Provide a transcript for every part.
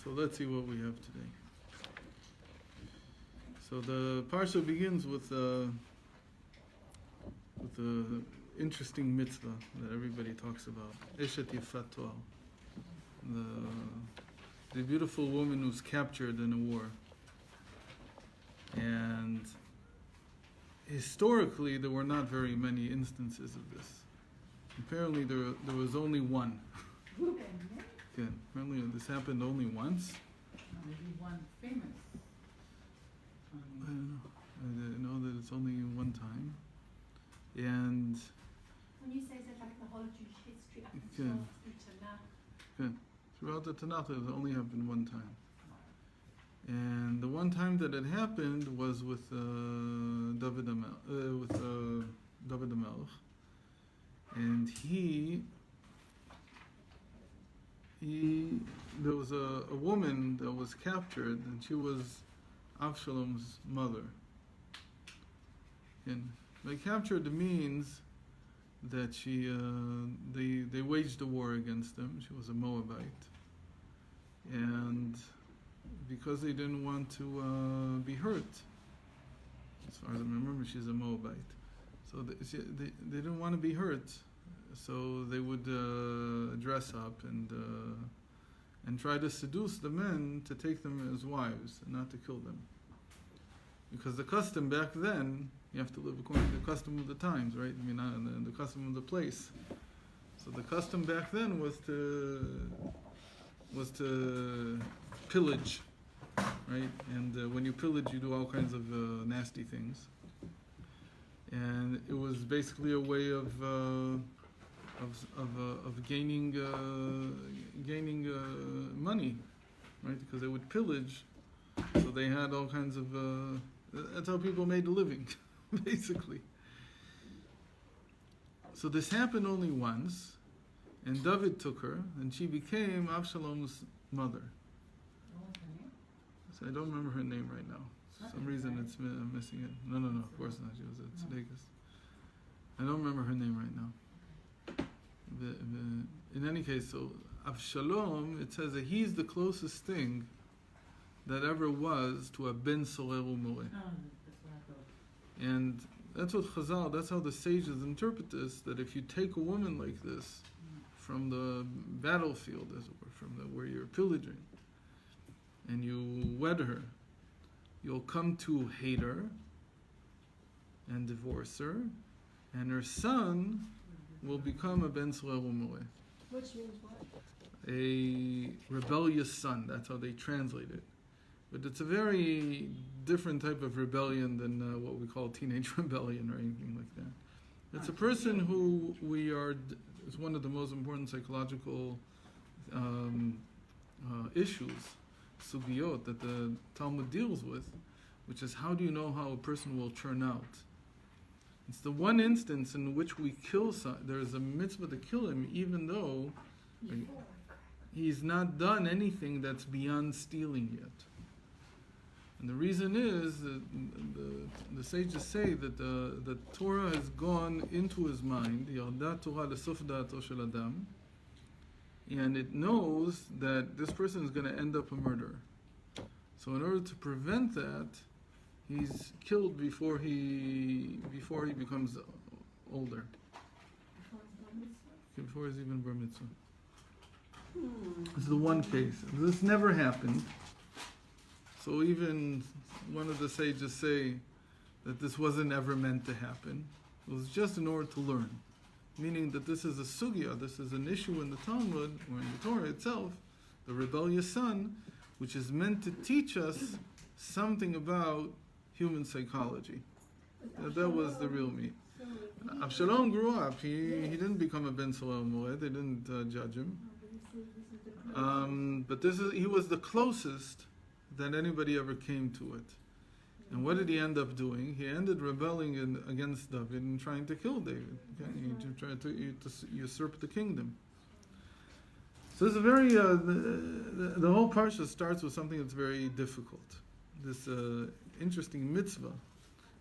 So let's see what we have today. So the parsha begins with the interesting mitzvah that everybody talks about. Eshet Yifat Toal. The beautiful woman who's captured in a war. And historically, there were not very many instances of this. Apparently, there was only one. Okay, apparently, this happened only once. Maybe one famous. I don't know. I know that it's only one time. And when you say that, like the whole Jewish history up Okay. until the Tanakh. okay, throughout the Tanakh, it only happened one time. And the one time that it happened was with David HaMelech, and there was a woman that was captured, and she was Avshalom's mother. And by captured means that they waged a war against them. She was a Moabite, and because they didn't want to be hurt, as far as I remember, she's a Moabite. So they didn't want to be hurt, so they would dress up and try to seduce the men to take them as wives and not to kill them. Because the custom back then, you have to live according to the custom of the times, right? I mean, the custom of the place. So the custom back then was to pillage, right? And when you pillage, you do all kinds of nasty things. And it was basically a way of gaining money, right? Because they would pillage, so they had all kinds of. That's how people made a living, basically. So this happened only once, and David took her, and she became Avshalom's mother. So I don't remember her name right now. For some reason it's missing it. No, of course not. She was at Tzedekis. I don't remember her name right now. In any case, so Avshalom, it says that he's the closest thing that ever was to a Ben Soler Umore. And that's what Chazal, that's how the sages interpret this, that if you take a woman like this from the battlefield, as it were, from where you're pillaging, and you wed her, you'll come to hate her and divorce her, and her son will become a Ben Soler Umore. Which means what? A rebellious son, that's how they translate it. But it's a very different type of rebellion than what we call teenage rebellion or anything like that. It's a person who is one of the most important psychological issues, sugiyot, that the Talmud deals with, which is how do you know how a person will turn out? It's the one instance in which we kill there is a mitzvah to kill him, even though he's not done anything that's beyond stealing yet. And the reason is that the sages say that the Torah has gone into his mind, Yardat Torah l'sof da'ato shel adam, and it knows that this person is going to end up a murderer. So in order to prevent that, he's killed before he becomes older. Before he's even bar mitzvah. This is the one case. This never happened. So even one of the sages say that this wasn't ever meant to happen. It was just in order to learn. Meaning that this is a sugya, this is an issue in the Talmud, or in the Torah itself, the rebellious son, which is meant to teach us something about human psychology. That was the real meat. Avshalom grew up. He didn't become a Ben Soler Umore. They didn't judge him. But he was the closest that anybody ever came to it. And what did he end up doing? He ended rebelling against David and trying to kill David. Okay? He tried to usurp the kingdom. So it's a very the whole parsha starts with something that's very difficult. This interesting mitzvah,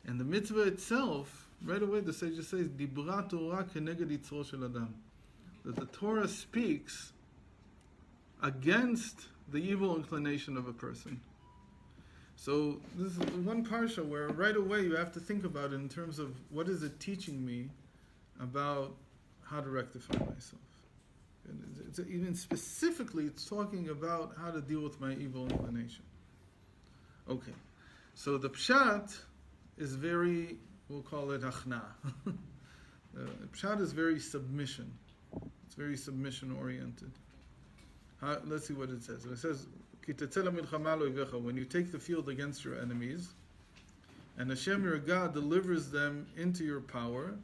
and the mitzvah itself, right away the sage says, "Dibra Torah keneged yitzro shel adam," that the Torah speaks against the evil inclination of a person. So this is one parsha where right away you have to think about it in terms of what is it teaching me about how to rectify myself. And even specifically, it's talking about how to deal with my evil inclination. Okay, so the pshat is very, we'll call it achna. Pshat is very submission. It's very submission oriented. Let's see what it says. It says, Ki Teitzei lemilchama lo oivecha, when you take the field against your enemies, and Hashem your God delivers them into your power,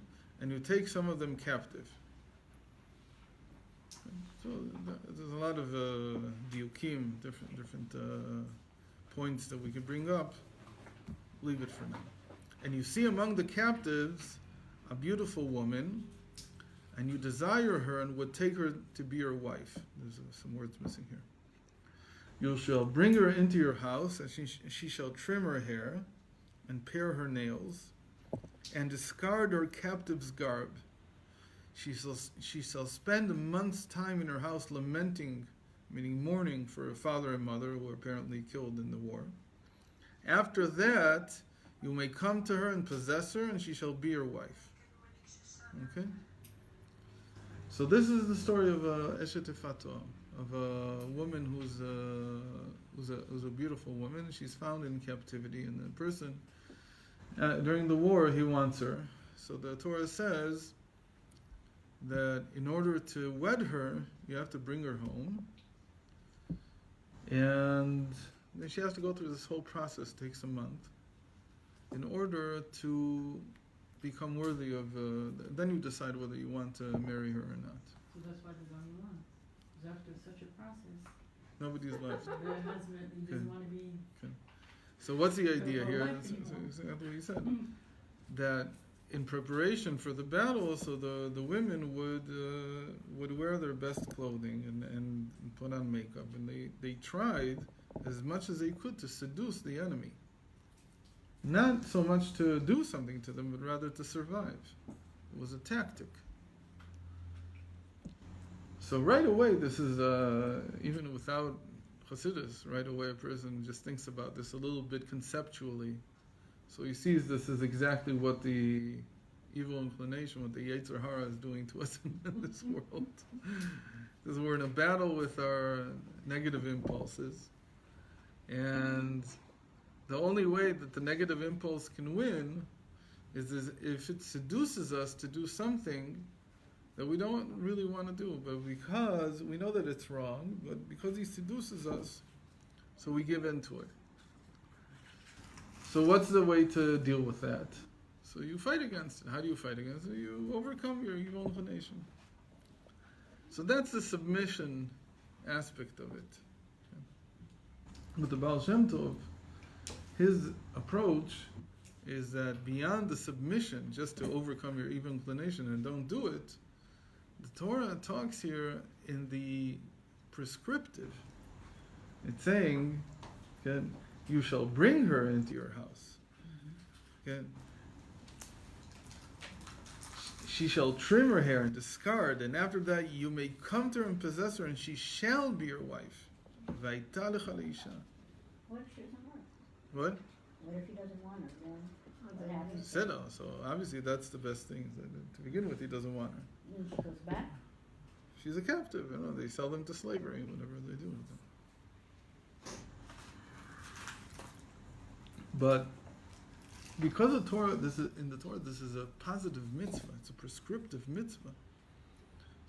and you take some of them captive. So there's a lot of diukim, different points that we can bring up. Leave it for now. And you see among the captives a beautiful woman, and you desire her and would take her to be your wife. There's some words missing here. You shall bring her into your house, and she shall trim her hair and pare her nails, and discard her captive's garb. She shall spend a month's time in her house lamenting, meaning mourning for her father and mother who were apparently killed in the war. After that, you may come to her and possess her, and she shall be your wife. Okay? So this is the story of Eshet Fatwa, of a woman who's a beautiful woman. She's found in captivity, and the person during the war he wants her. So the Torah says that in order to wed her, you have to bring her home, and then she has to go through this whole process. It takes a month in order to become worthy of. Then you decide whether you want to marry her or not. So that's why there's only one. Because after such a process, Nobody's left. the husband doesn't want to be. Okay. So what's the idea here? wife That's anymore. exactly what he said. That in preparation for the battle, so the women would wear their best clothing and put on makeup, and they tried as much as they could to seduce the enemy. Not so much to do something to them, but rather to survive. It was a tactic. So right away, this is even without Chassidus, right away a person just thinks about this a little bit conceptually. So he sees this as exactly what the evil inclination, what the Yetzer Hara is doing to us in this world. Because we're in a battle with our negative impulses. And the only way that the negative impulse can win is if it seduces us to do something that we don't really want to do, but because we know that it's wrong, but because he seduces us, so we give in to it. So what's the way to deal with that? So you fight against it. How do you fight against it? You overcome your evil inclination. So that's the submission aspect of it. But the Baal Shem Tov, his approach is that beyond the submission, just to overcome your evil inclination and don't do it, the Torah talks here in the prescriptive. It's saying, okay, you shall bring her into your house. Okay? She shall trim her hair and discard, and after that you may come to her and possess her, and she shall be your wife. Vayta lecha leisha. What if she doesn't want her? What? What if he doesn't want her? Then what happens? Seda. So obviously that's the best thing. To begin with, he doesn't want her. Then she goes back. She's a captive. They sell them to slavery, whatever they do with them. But because the Torah, this is a positive mitzvah. It's a prescriptive mitzvah.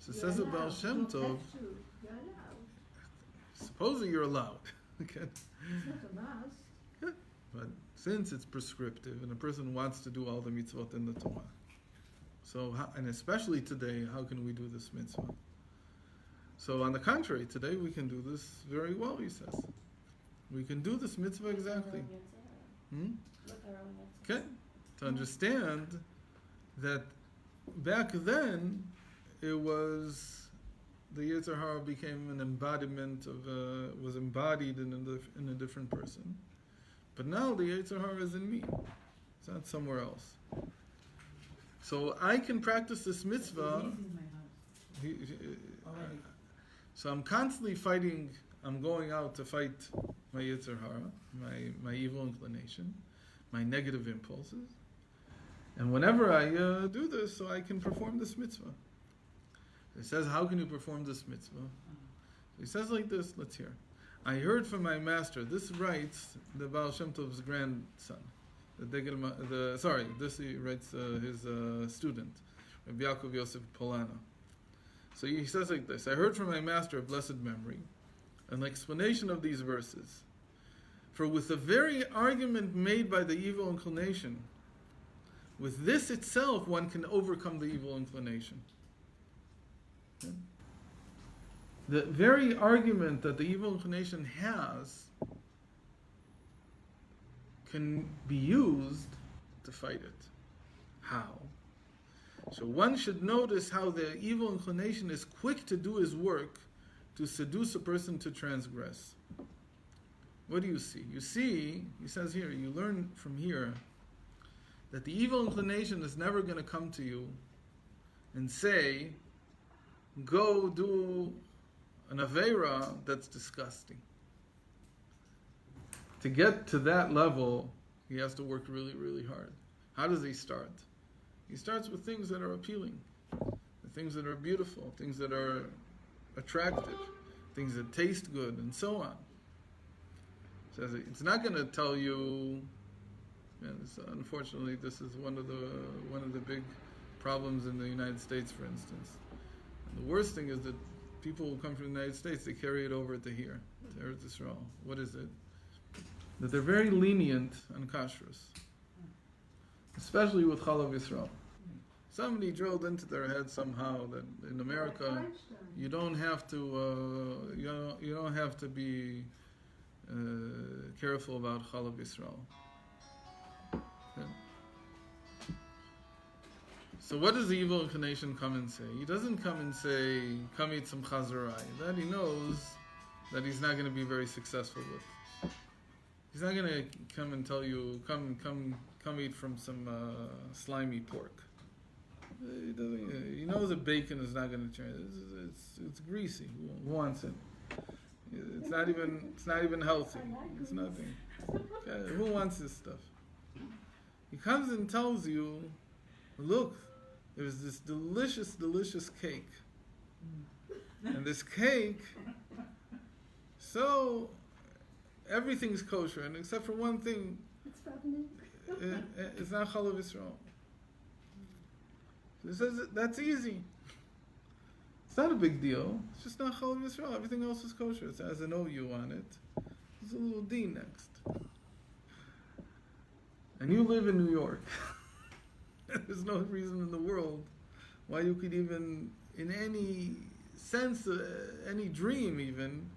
So it says about Shem Tov. You're allowed. Supposedly you're allowed. Okay. It's not allowed. Yeah. But since it's prescriptive and a person wants to do all the mitzvot in the Torah, so and especially today, how can we do this mitzvah? So on the contrary, today we can do this very well. He says, we can do this mitzvah exactly. Okay, to understand that back then it was the Yetzer Hara became an embodiment of was embodied in a different person, but now the Yetzer Hara is in me. It's not somewhere else. So I can practice this mitzvah. He's in my house. So I'm constantly fighting I'm going out to fight my Yetzer Hara, my evil inclination, my negative impulses. And whenever I do this, so I can perform this mitzvah. He says, how can you perform this mitzvah? He says like this, let's hear. I heard from my master, this writes the Baal Shem Tov's grandson. This he writes his student, Rabbi Yaakov Yosef Polana. So he says like this, I heard from my master of blessed memory an explanation of these verses. For with the very argument made by the evil inclination, with this itself one can overcome the evil inclination. Okay? The very argument that the evil inclination has can be used to fight it. How? So one should notice how the evil inclination is quick to do his work to seduce a person to transgress. What do you see? You see, he says here, you learn from here that the evil inclination is never going to come to you and say, go do an Aveira that's disgusting. To get to that level, he has to work really, really hard. How does he start? He starts with things that are appealing, things that are beautiful, things that are attractive, things that taste good, and so on. So it's not going to tell you. Unfortunately, this is one of the big problems in the United States, for instance. And the worst thing is that people who come from the United States, they carry it over to here, to Eretz Yisrael. What is it? That they're very lenient on kashrus, especially with Chalav Yisrael. Somebody drilled into their head somehow that in America you don't have to you don't have to be careful about Chalav Yisrael. Okay. So what does the evil inclination come and say? He doesn't come and say, come eat some chazarai. That he knows that he's not going to be very successful with. He's not going to come and tell you, come eat from some slimy pork. He knows that bacon is not going to change. It's greasy. Who wants it? It's not even healthy. It's nothing. Okay, who wants this stuff? He comes and tells you, look, there's this delicious, delicious cake. And this cake, so everything's kosher, and except for one thing, it's not Chalav Yisrael. He says that's easy. It's not a big deal. It's just not Chalav Yisrael. Everything else is kosher. It has an OU on it. There's a little D next. And you live in New York. There's no reason in the world why you could even, in any sense, any dream even,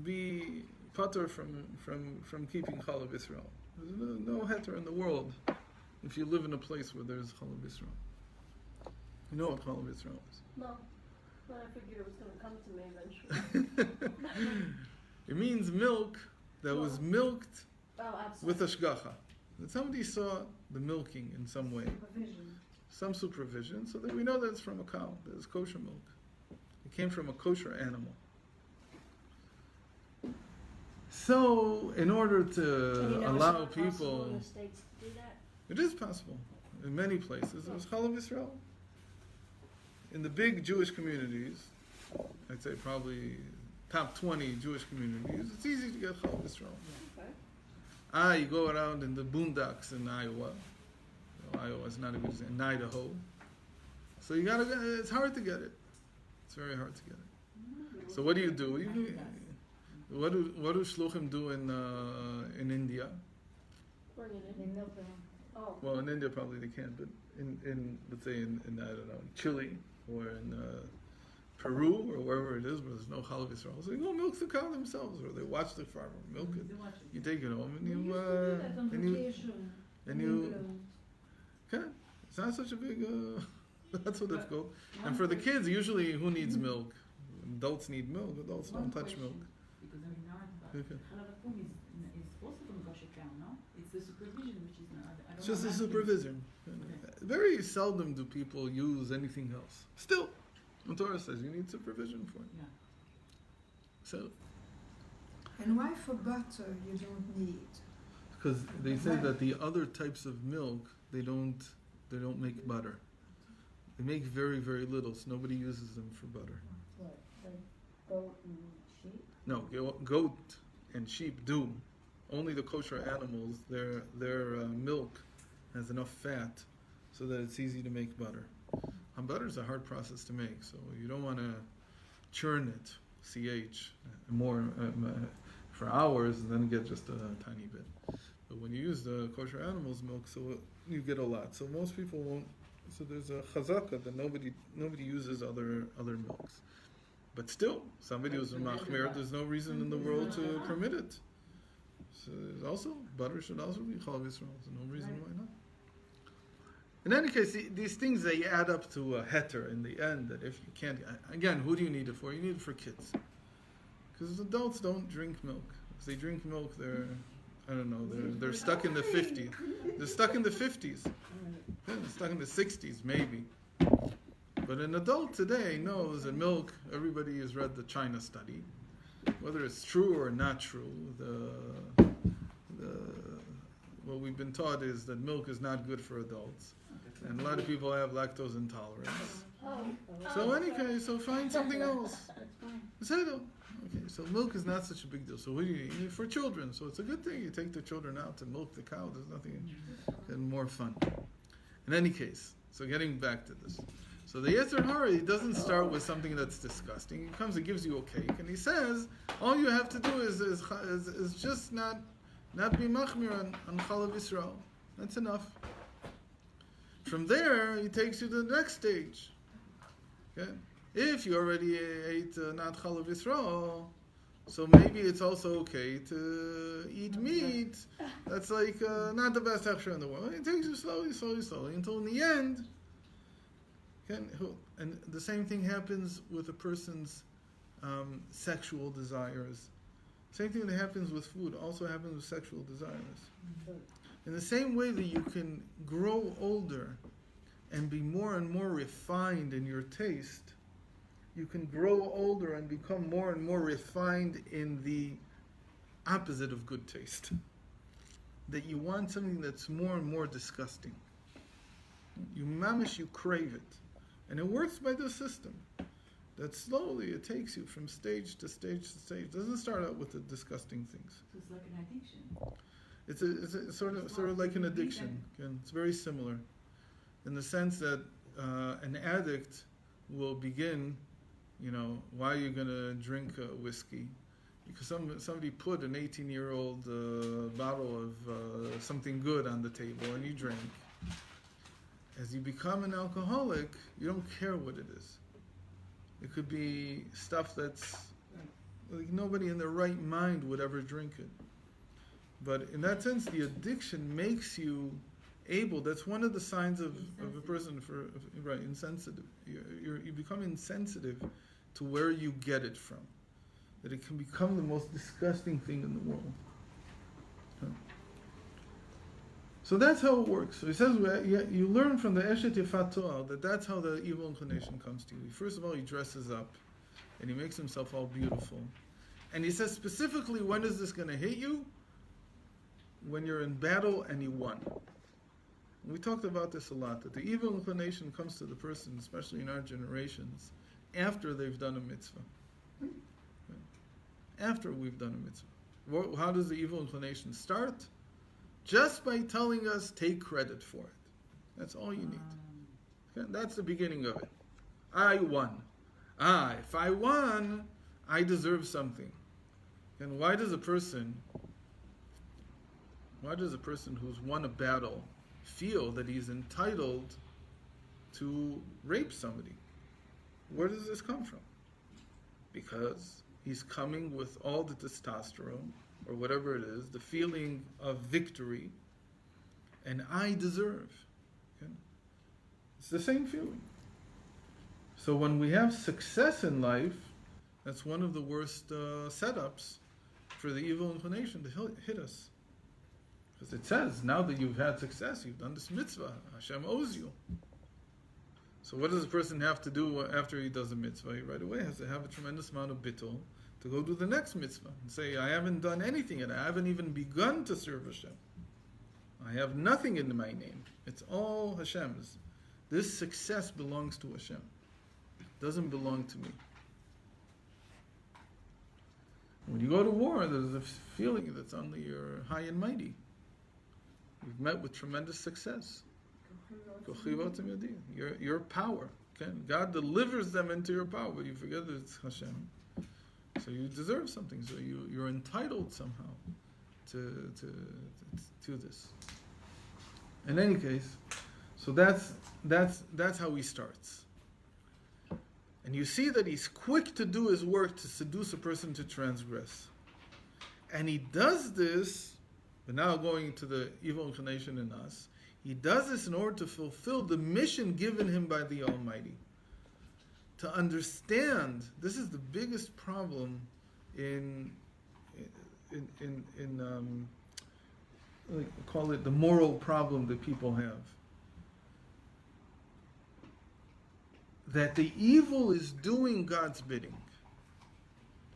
be patur from keeping Chalav Yisrael. There's no heter in the world if you live in a place where there's Chalav Yisrael. You know what Chalav Yisrael is? No, but I figured it was going to come to me eventually. It means milk that was milked with a shgacha. That somebody saw the milking in some way, some supervision, so that we know that it's from a cow, that it's kosher milk. It came from a kosher animal. So, in order to allow people, In the States to do that? it is possible in many places. There's Chalav Yisrael. In the big Jewish communities, I'd say probably top 20 Jewish communities, it's easy to get Chalav Yisrael. Okay. You go around in the boondocks in Iowa. Iowa's not a good example. In Idaho. So you gotta get it. It's hard to get it. It's very hard to get it. So what do? What do shluchim do in India? Bring it in. Oh. Well, in India probably they can't, but in let's say in I don't know, Chile or in Peru or wherever it is where there's no Chalav Yisrael, so they go milk the cow themselves, or they watch the farmer milk it. You take it home and you okay. It's not such a big not so difficult. And for the kids, usually who needs milk? Adults need milk. Adults don't touch milk. Because I'm ignorant about it. Halavakum is also from kosher cow, no? It's the supervision which is not. I don't It's just know a how supervision. Okay. Very seldom do people use anything else. Still, the Torah says you need supervision for it. Yeah. So, And why for butter you don't need? because they say that the other types of milk they don't make butter. They make very, very little, so nobody uses them for butter. What, like goat and sheep? No, goat and sheep do. Only the kosher animals, their milk has enough fat so that it's easy to make butter. Butter is a hard process to make, so you don't want to churn it, more for hours and then get just a tiny bit. But when you use the kosher animal's milk, so you get a lot. So most people won't. So there's a chazaka that nobody uses other milks. But still, somebody who's a machmir, there's no reason in the world to permit it. So there's also butter should also be chalav Yisrael. There's no reason why not. In any case, these things they add up to a heter in the end. That if you can't, again, who do you need it for? You need it for kids, because adults don't drink milk. If they drink milk, they're stuck in the 50s. They're stuck in the 50s. They're stuck in the 60s, maybe. But an adult today knows that milk. Everybody has read the China study, whether it's true or not true. What we've been taught is that milk is not good for adults. And a lot of people have lactose intolerance. So in any case, so find something else. Say it. Okay, so milk is not such a big deal. So what do you need? For children. So it's a good thing. You take the children out to milk the cow. There's nothing more fun. In any case, so getting back to this. So the Yetzer Hara, he doesn't start with something that's disgusting. He comes and gives you a cake, and he says, all you have to do is just not be machmir on chalav Yisrael. That's enough. From there, he takes you to the next stage. Okay? If you already ate not chalav Yisrael, so maybe it's also okay to eat meat. That's like not the best hechsher in the world. He takes you slowly, until in the end. And the same thing happens with a person's sexual desires. Same thing that happens with food also happens with sexual desires. In the same way that you can grow older and be more and more refined in your taste, you can grow older and become more and more refined in the opposite of good taste. That you want something that's more and more disgusting. You crave it. And it works by this system. That slowly it takes you from stage to stage to stage. It doesn't start out with the disgusting things. So it's like an addiction. It's a sort of like an addiction. And it's very similar, in the sense that an addict will begin. Why are you going to drink whiskey? Because somebody put an 18-year-old bottle of something good on the table, and you drink. As you become an alcoholic, you don't care what it is. It could be stuff that's like nobody in their right mind would ever drink it. But in that sense, the addiction makes you able. That's one of the signs of a person insensitive. You become insensitive to where you get it from. That it can become the most disgusting thing in the world. So that's how it works. So he says you learn from the Eshet Yefat To'al that that's how the evil inclination comes to you. First of all, he dresses up and he makes himself all beautiful. And he says specifically, when is this going to hit you? When you're in battle and you won. And we talked about this a lot, that the evil inclination comes to the person, especially in our generations, after they've done a mitzvah. After we've done a mitzvah. How does the evil inclination start? Just by telling us, take credit for it. That's all you need. Okay? That's the beginning of it. I won. If I won, I deserve something. And why does a person who's won a battle feel that he's entitled to rape somebody? Where does this come from? Because he's coming with all the testosterone, or whatever it is, the feeling of victory, and I deserve. Okay? It's the same feeling. So when we have success in life, that's one of the worst setups for the evil inclination to hit us. Because it says, now that you've had success, you've done this mitzvah, Hashem owes you. So what does a person have to do after he does a mitzvah? He right away has to have a tremendous amount of bittul to go do the next mitzvah and say, I haven't done anything yet. I haven't even begun to serve Hashem. I have nothing in my name. It's all Hashem's. This success belongs to Hashem. It doesn't belong to me. When you go to war, there's a feeling that suddenly you're high and mighty. You've met with tremendous success. Your power. Okay? God delivers them into your power, but you forget that it's Hashem. So you deserve something. So you're entitled somehow to this. In any case, so that's how he starts. And you see that he's quick to do his work to seduce a person to transgress. And he does this, but now going to the evil inclination in us, he does this in order to fulfill the mission given him by the Almighty. To understand, this is the biggest problem in call it the moral problem that people have. That the evil is doing God's bidding.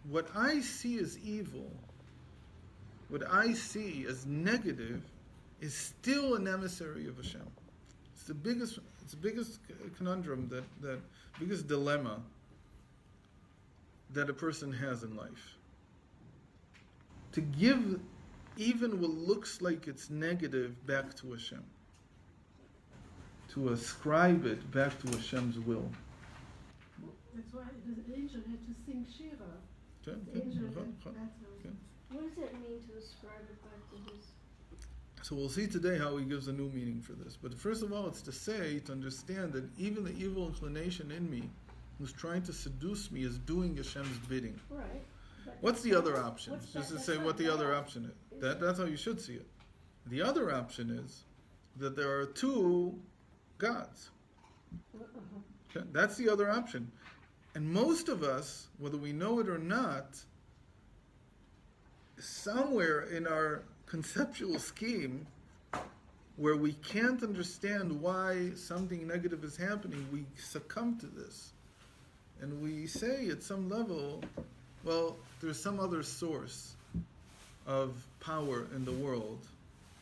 What I see as evil, what I see as negative, is still an emissary of Hashem. It's the biggest conundrum, that biggest dilemma that a person has in life. To give even what looks like it's negative back to Hashem. To ascribe it back to Hashem's will. That's why the angel had to sing Shira. Okay, The angel okay, had okay. What does that mean to ascribe it back to his? So we'll see today how he gives a new meaning for this. But first of all, it's to understand that even the evil inclination in me, who's trying to seduce me, is doing Hashem's bidding. Right. But What's the other option? what's Just that- to say that's what the not other God. option is. That's how you should see it. The other option is that there are two gods. Okay? That's the other option. And most of us, whether we know it or not, somewhere in our conceptual scheme, where we can't understand why something negative is happening, we succumb to this. And we say at some level, well, there's some other source of power in the world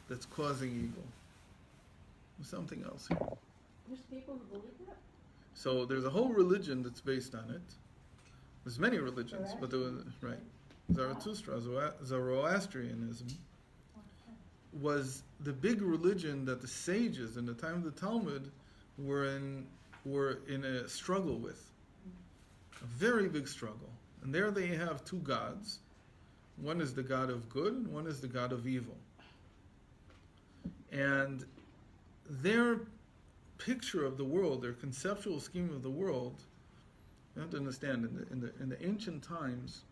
that's causing evil. There's something else here. There's people who believe that? So there's a whole religion that's based on it. There's many religions, but there was, right. Zarathustra, Zoroastrianism, was the big religion that the sages in the time of the Talmud were in a struggle with. A very big struggle. And there they have two gods. One is the god of good, and one is the god of evil. And their picture of the world, their conceptual scheme of the world, you have to understand, in the ancient times,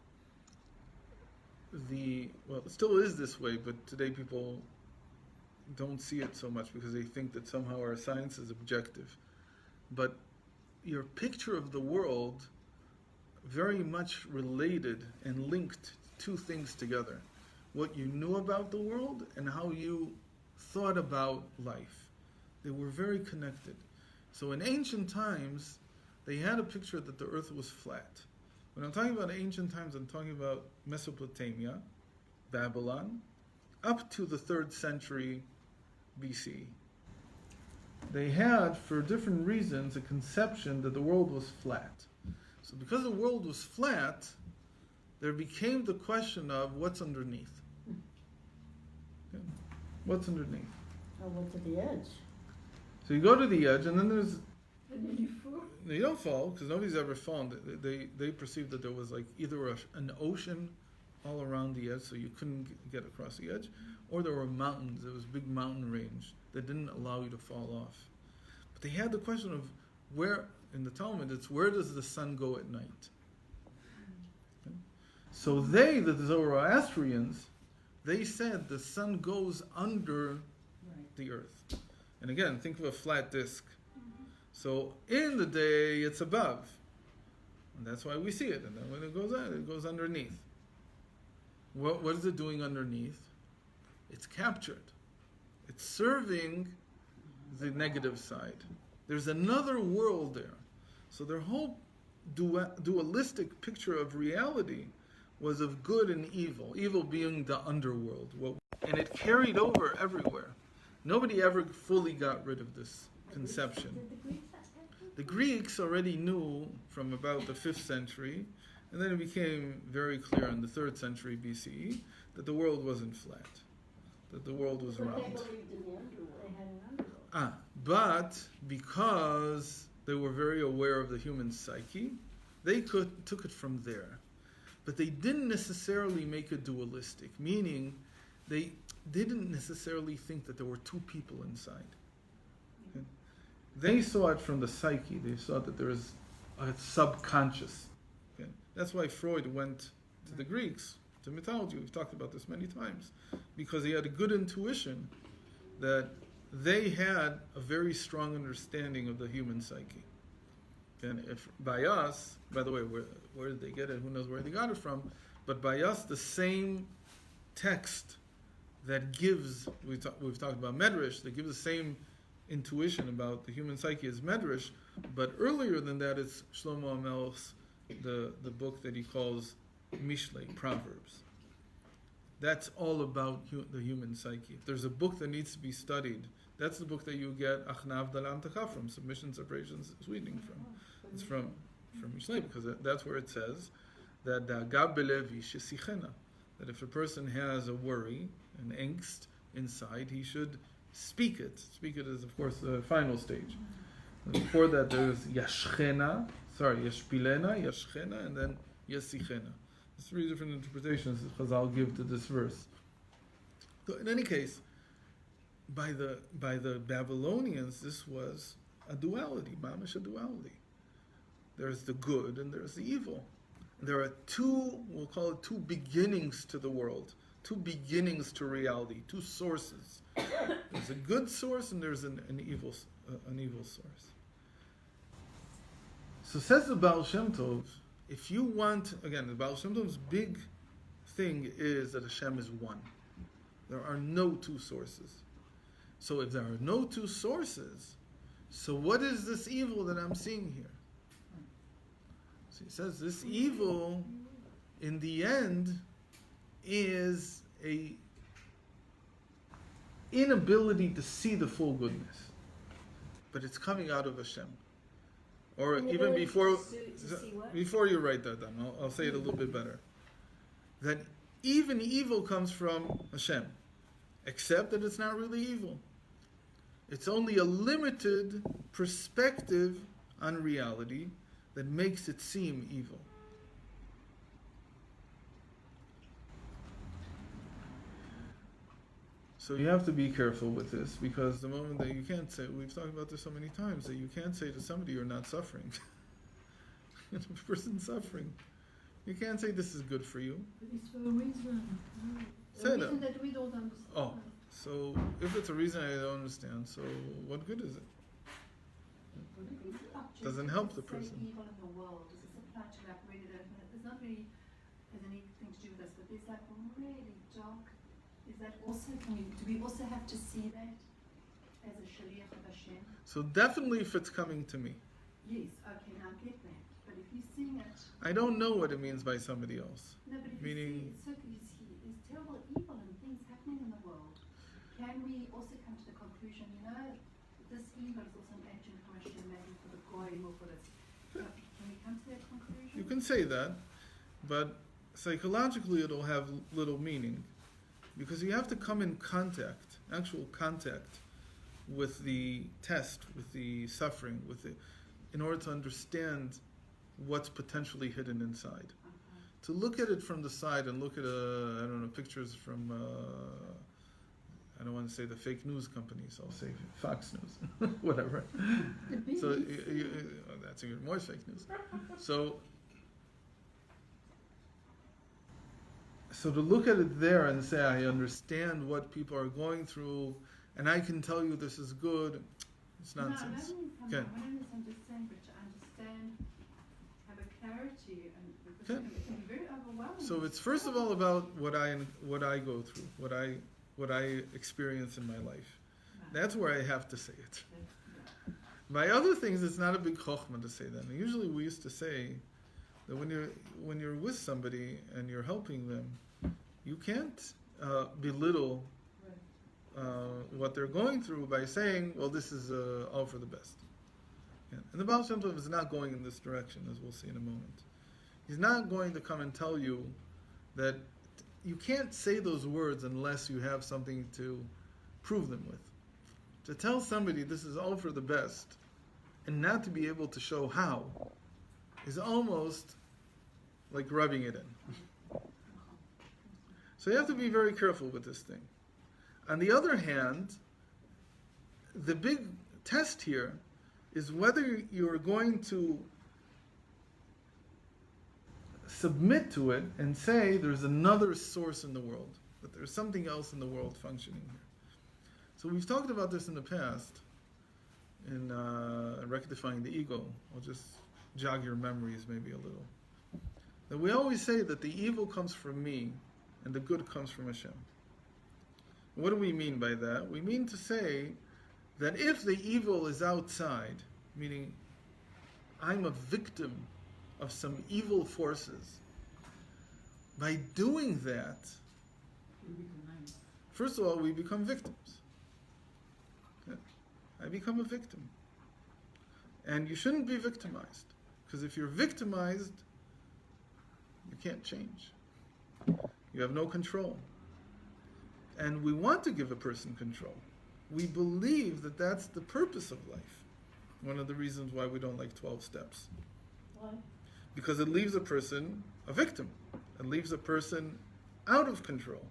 it still is this way, but today people don't see it so much because they think that somehow our science is objective. But your picture of the world very much related and linked two things together. What you knew about the world and how you thought about life. They were very connected. So in ancient times, they had a picture that the earth was flat. When I'm talking about ancient times, I'm talking about Mesopotamia, Babylon, up to the 3rd century BC. They had, for different reasons, a conception that the world was flat. So because the world was flat, there became the question of what's underneath. Okay. What's underneath? I went to the edge. So you go to the edge, and then there's... And then you fall. You don't fall, because nobody's ever fallen. They perceived that there was like either an ocean all around the edge, so you couldn't get across the edge, or there were mountains. There was a big mountain range that didn't allow you to fall off. But they had the question of where, in the Talmud, it's where does the sun go at night? Okay? So the Zoroastrians, they said the sun goes under the earth. And again, think of a flat disk. So in the day, it's above. And that's why we see it. And then when it goes underneath. What is it doing underneath? It's captured. It's serving the negative side. There's another world there. So their whole dualistic picture of reality was of good and evil, evil being the underworld. And it carried over everywhere. Nobody ever fully got rid of this conception. Did the Greeks have that? The Greeks already knew from about the 5th century, and then it became very clear in the 3rd century BCE, that the world wasn't flat, that the world was But they round. believed in the underworld. They had an underworld. But because they were very aware of the human psyche, they took it from there. But they didn't necessarily make it dualistic, meaning they didn't necessarily think that there were two people inside. Okay? They saw it from the psyche. They saw that there is a subconscious. Okay? That's why Freud went to the Greeks, to mythology. We've talked about this many times. Because he had a good intuition that they had a very strong understanding of the human psyche. And if by us, by the way, where did they get it? Who knows where they got it from? But by us, the same text that gives, we've talked about Medrash, that gives the same intuition about the human psyche as Medrash, but earlier than that, it's Shlomo HaMelech's, the book that he calls Mishlei, Proverbs. That's all about the human psyche. If there's a book that needs to be studied, that's the book that you get Achnav Dalam Taka from, Submission, Separations, Sweetening from. It's from Mishlei, because that's where it says that Gab Belevi Shesichena, that if a person has a worry, an angst inside, he should speak it. Speak it is, of course, the final stage. And before that, there's Yashchena, Yashpilena, Yashchena, and then Yasichena. There's 3 different interpretations that Chazal give to this verse. So in any case, by the Babylonians, this was a duality, mamish a duality. There's the good and there's the evil. There are 2, we'll call it 2 beginnings to the world, 2 beginnings to reality, 2 sources. There's a good source and there's an evil source. So says the Baal Shem Tov, if you want, again, the Baal Shem Tov's big thing is that Hashem is one. There are no 2 sources. So if there are no 2 sources, so what is this evil that I'm seeing here? So he says this evil, in the end, is a inability to see the full goodness. But it's coming out of Hashem. Or even before you write that down, I'll say it a little bit better. That even evil comes from Hashem, except that it's not really evil. It's only a limited perspective on reality that makes it seem evil. So you have to be careful with this, because the moment that you can't say, we've talked about this so many times, that you can't say to somebody you're not suffering. If a person's suffering, you can't say this is good for you. But it's for a reason. Say A that. reason that we don't understand. Oh, so if it's a reason I don't understand, so what good is it? Doesn't help the person. Evil in the world. Does this apply to like really it's not really has anything to do with us, but there's like really dark. Is that also do we also have to see that as a shaliach of Hashem? So definitely if it's coming to me. Yes, okay, now I get that. But if you're seeing it, I don't know what it means by somebody else. no, but if Meaning- you see it, you see there's terrible evil and things happening in the world. Can we also come to the conclusion, this evil is also an agent from Hashem, maybe for the goyim or for this? Can we come to that conclusion? You can say that, but psychologically it'll have little meaning. Because you have to come in contact, actual contact, with the test, with the suffering, in order to understand what's potentially hidden inside. To look at it from the side and look at pictures from I don't want to say the fake news companies, I'll say Fox News, whatever. So that's even more fake news. So to look at it there and say, I understand what people are going through, and I can tell you this is good, it's nonsense. No, I don't misunderstand, but to understand, have a clarity, and because it can be very overwhelming. So it's first of all about what I go through, what I experience in my life. That's where I have to say it. By other things, it's not a big chokhmah to say that. And usually we used to say, That when you're with somebody and you're helping them, you can't belittle what they're going through by saying, well, this is all for the best. Yeah. And the Baal Shem Tov is not going in this direction, as we'll see in a moment. He's not going to come and tell you that you can't say those words unless you have something to prove them with. To tell somebody this is all for the best and not to be able to show how is almost like rubbing it in. So you have to be very careful with this thing. On the other hand, the big test here is whether you're going to submit to it and say there's another source in the world, that there's something else in the world functioning here. So we've talked about this in the past in rectifying the ego. I'll just jog your memories maybe a little. That we always say that the evil comes from me and the good comes from Hashem. What do we mean by that? We mean to say that if the evil is outside, meaning I'm a victim of some evil forces, by doing that, first of all, we become victims. Okay? I become a victim. And you shouldn't be victimized. Because if you're victimized, you can't change. You have no control. And we want to give a person control. We believe that that's the purpose of life. One of the reasons why we don't like 12 steps. Why? Because it leaves a person a victim. It leaves a person out of control.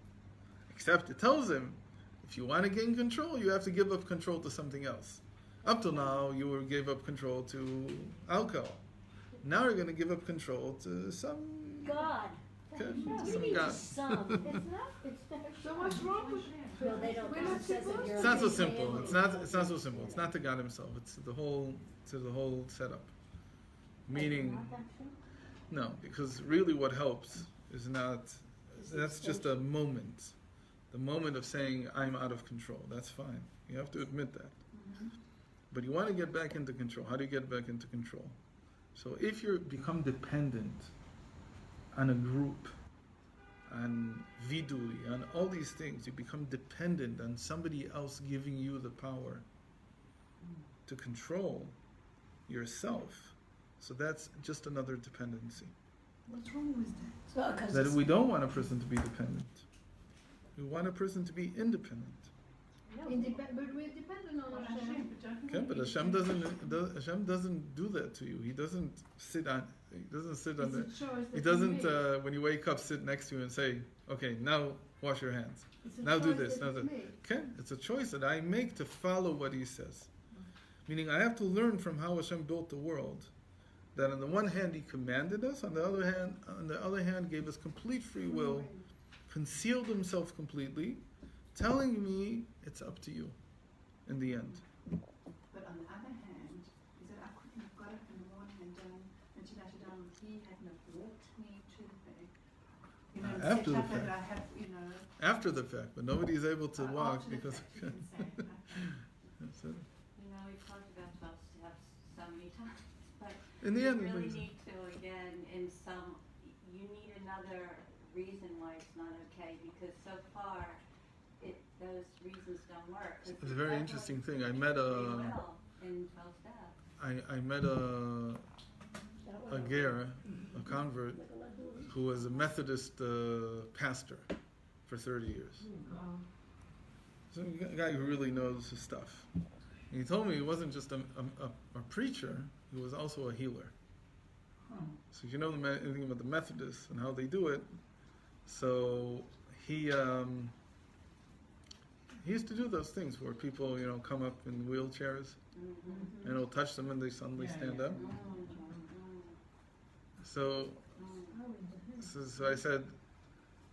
Except it tells him, if you want to gain control, you have to give up control to something else. Up till now, you gave up control to alcohol. Now you're going to give up control to some... God. Okay, No, some maybe God. some. It's not. It's the So what's wrong with No, they don't. We're It not says that supposed you're It's not so a simple. family. It's not so simple. It's not the God himself. It's the whole setup. Meaning, Not that simple? no, because really what helps is not. That's just a moment. The moment of saying I'm out of control. That's fine. You have to admit that. But you want to get back into control. How do you get back into control? So if you become dependent on a group, on vidui, on all these things, you become dependent on somebody else giving you the power to control yourself. So that's just another dependency. What's wrong with that? Well, 'cause That it's- we don't want a person to be dependent. We want a person to be independent. No. But we're dependent on Hashem. Okay, but Hashem doesn't do that to you. He doesn't sit on. He doesn't sit on the. It's a choice He that we doesn't, make. when you wake up, sit next to you and say, okay, now wash your hands. It's a now do choice this, that now we that. make. Okay? It's a choice that I make to follow what he says. Meaning I have to learn from how Hashem built the world. That on the one hand he commanded us, on the other hand gave us complete free will, concealed himself completely, telling me it's up to you in the end. But on the other hand, he said I couldn't have got up in the morning and done he hadn't have walked me to the thing. You know, and After set the up that fact. I have, you know. After the fact, but nobody is able to walk after the because. fact, you can say, okay. That's it. You know, we've talked about 12 steps so many times, but In the you end, it really brings- need to, again, you need another reason why it's not okay, because so far, those reasons don't work. It's a very interesting thing. I met They will in 12 steps. I met a ger, a convert, who was a Methodist pastor for 30 years. So a guy who really knows his stuff. And he told me he wasn't just a preacher, he was also a healer. So if you know anything about the Methodists and how they do it, so he used to do those things where people, come up in wheelchairs, Mm-hmm. and he'll touch them and they suddenly stand up. So I said,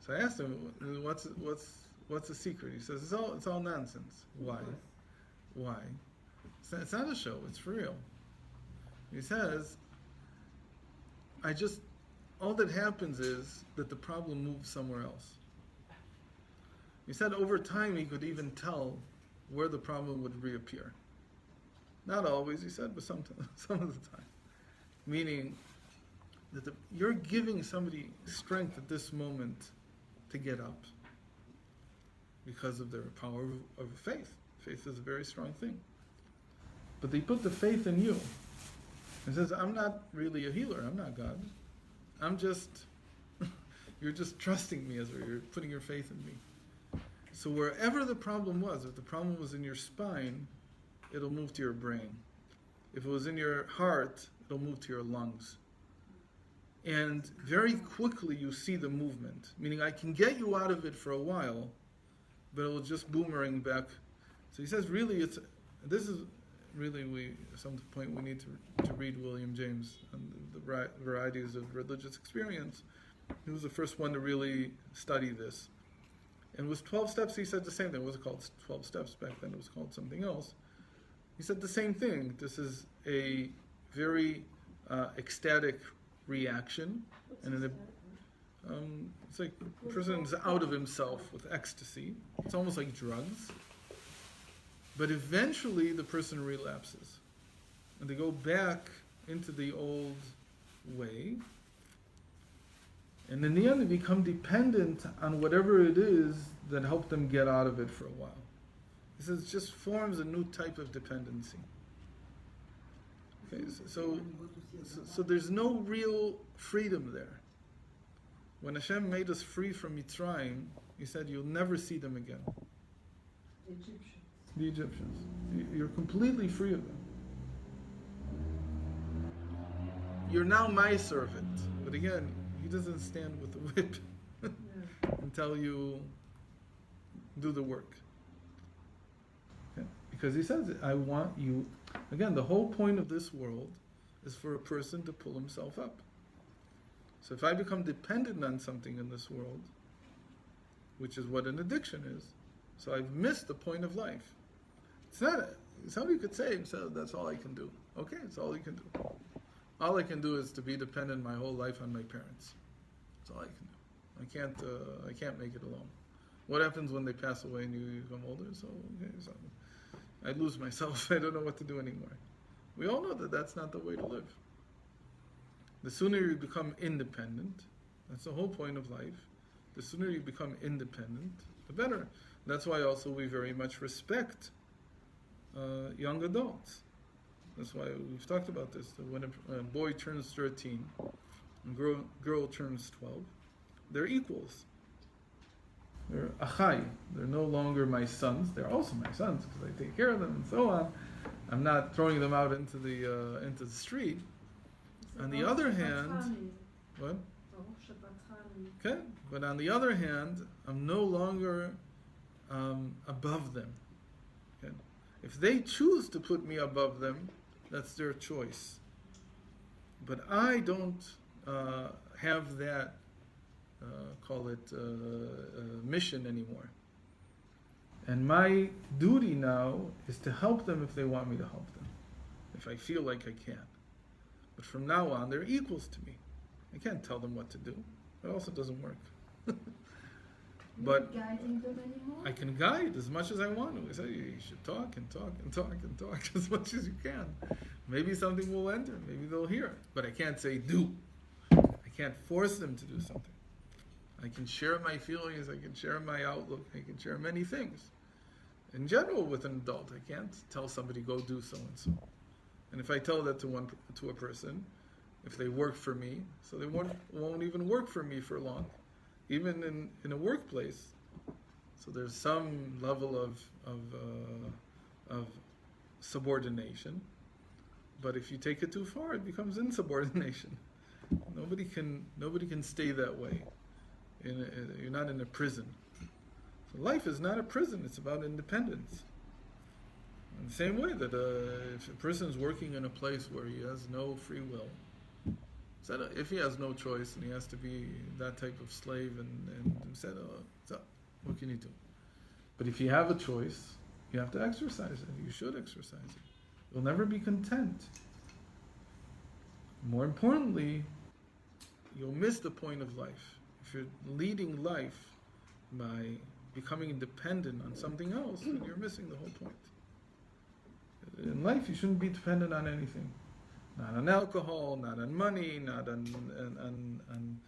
so I asked him, what's the secret? He says, it's all nonsense. Why? It's not a show. It's for real. He says, all that happens is that the problem moves somewhere else. He said over time he could even tell where the problem would reappear. Not always, he said, but some of the time. Meaning, the that you're giving somebody strength at this moment to get up because of their power of faith. Faith is a very strong thing. But they put the faith in you. And says, I'm not really a healer. I'm not God. I'm just, you're just trusting me, as you're putting your faith in me. So wherever the problem was, if the problem was in your spine, it'll move to your brain. If it was in your heart, it'll move to your lungs. And very quickly you see the movement. Meaning I can get you out of it for a while, but it'll just boomerang back. So he says really this is really some point we need to read William James on the varieties of religious experience. He was the first one to really study this. And with 12 steps he said the same thing. It wasn't called 12 steps back then, it was called something else. He said the same thing. This is a very ecstatic reaction. And it's like the person's out of himself with ecstasy. It's almost like drugs. But eventually the person relapses. And they go back into the old way. And in the end they become dependent on whatever it is that helped them get out of it for a while. He says it just forms a new type of dependency. Okay, so there's no real freedom there. When Hashem made us free from Mitzrayim, He said you'll never see them again. The Egyptians. You're completely free of them. You're now my servant. But again, He doesn't stand with the whip and tell you, do the work. Okay? Because He says, I want you... Again, the whole point of this world is for a person to pull himself up. So if I become dependent on something in this world, which is what an addiction is, so I've missed the point of life. It's not... Somebody could say, so that's all I can do. Okay, it's all you can do. All I can do is to be dependent my whole life on my parents. That's all I can do. I can't make it alone. What happens when they pass away and you become older? So I lose myself. I don't know what to do anymore. We all know that that's not the way to live. The sooner you become independent, that's the whole point of life. The sooner you become independent, the better. That's why also we very much respect young adults. That's why we've talked about this. That when a boy turns 13 and girl turns 12, they're equals. They're achai. They're no longer my sons. They're also my sons because I take care of them and so on. I'm not throwing them out into the street. On the other hand, what? Okay, but on the other hand, I'm no longer above them. Okay? If they choose to put me above them, that's their choice. But I don't have that, call it mission anymore. And my duty now is to help them if they want me to help them, if I feel like I can. But from now on, they're equals to me. I can't tell them what to do. It also doesn't work. But guiding them anymore? I can guide as much as I want to. I say you should talk and talk and talk and talk as much as you can. Maybe something will enter. Maybe they'll hear it. But I can't say do. I can't force them to do something. I can share my feelings. I can share my outlook. I can share many things. In general, with an adult, I can't tell somebody go do so and so. And if I tell that to a person, if they work for me, so they won't even work for me for long, even in a workplace. So there's some level of subordination, but if you take it too far, it becomes insubordination. Nobody can stay that way. You're not in a prison. So life is not a prison. It's about independence. In the same way that if a person is working in a place where he has no free will, so if he has no choice and he has to be that type of slave and said, so what can you do? But if you have a choice, you have to exercise it. You should exercise it. You'll never be content. More importantly, you'll miss the point of life. If you're leading life by becoming dependent on something else, then you're missing the whole point. In life, you shouldn't be dependent on anything. Not on alcohol, not on money, not on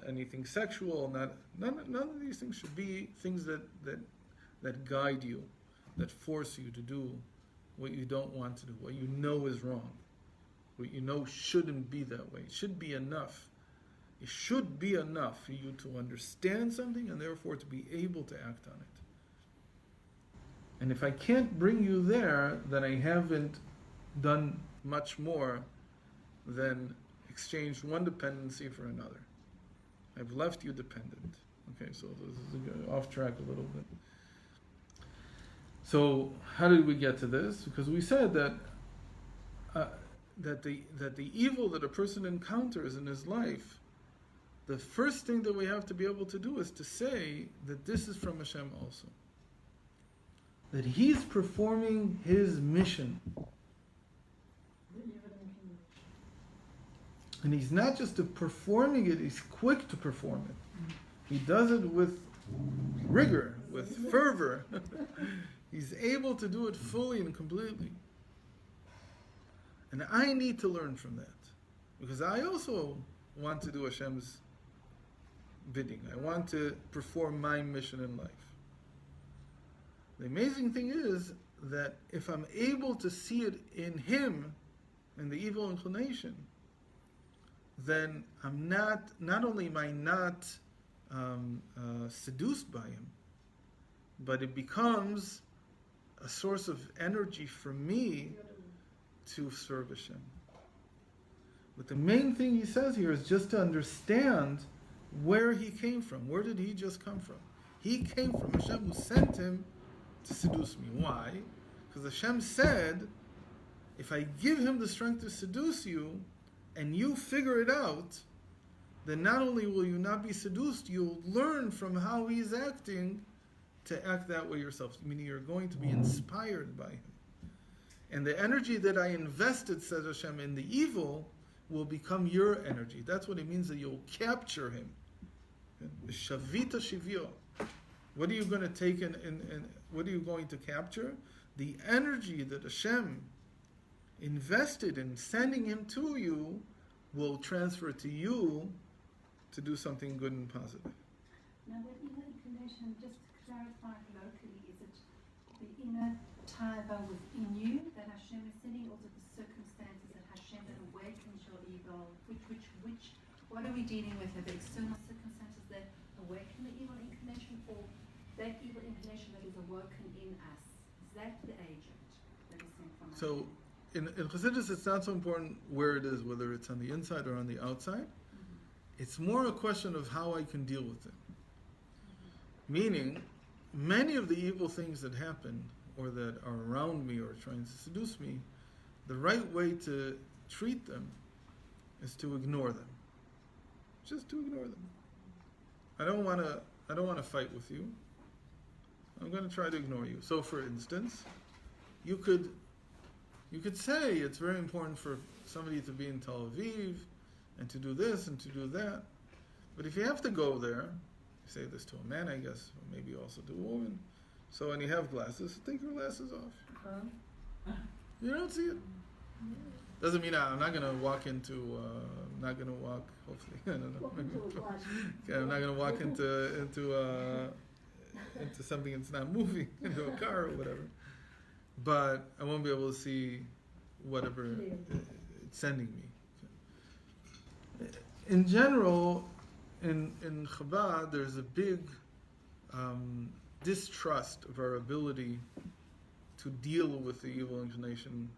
anything sexual. None of these things should be things that guide you, that force you to do what you don't want to do, what you know is wrong, what you know shouldn't be that way. It should be enough. It should be enough for you to understand something and therefore to be able to act on it. And if I can't bring you there, then I haven't done much more than exchanged one dependency for another. I've left you dependent. Okay, so this is off track a little bit. So how did we get to this? Because we said that that the evil that a person encounters in his life, the first thing that we have to be able to do is to say that this is from Hashem also. That he's performing his mission. And he's not just performing it, he's quick to perform it. He does it with rigor, with fervor. He's able to do it fully and completely. And I need to learn from that. Because I also want to do Hashem's bidding. I want to perform my mission in life. The amazing thing is that if I'm able to see it in him, in the evil inclination, then I'm not only am I not seduced by him, but it becomes a source of energy for me to serve Hashem. But the main thing he says here is just to understand where he came from. Where did he just come from? He came from Hashem, who sent him to seduce me. Why? Because Hashem said, if I give him the strength to seduce you, and you figure it out, then not only will you not be seduced, you'll learn from how he's acting to act that way yourself. Meaning you're going to be inspired by him. And the energy that I invested, says Hashem, in the evil will become your energy. That's what it means that you'll capture him. Shavita shivyo. What are you going to take and what are you going to capture? The energy that Hashem invested in sending him to you will transfer to you to do something good and positive. Now that inner inclination, just to clarify locally, is it the inner taiva within you that Hashem is sending, or is it the circumstances that Hashem that awakens your evil? What are we dealing with? Are the external circumstances that awaken the evil inclination, or that evil inclination that is awoken in us? Is that the agent that is sent from So Hashem? in Chassidus, it's not so important where it is, whether it's on the inside or on the outside. It's more a question of how I can deal with it. Meaning, many of the evil things that happen or that are around me or trying to seduce me, the right way to treat them is to ignore them. Just to ignore them. I don't want to fight with you. I'm going to try to ignore you. So, for instance, you could say it's very important for somebody to be in Tel Aviv and to do this and to do that. But if you have to go there, you say this to a man, I guess, or maybe also to a woman. So when you have glasses, take your glasses off. You don't see it. Doesn't mean I'm not going to walk into, hopefully, I don't know. Okay, I'm not going to walk into something that's not moving, into a car or whatever. But I won't be able to see whatever it's sending me. In general, in Chabad, there's a big distrust of our ability to deal with the evil inclination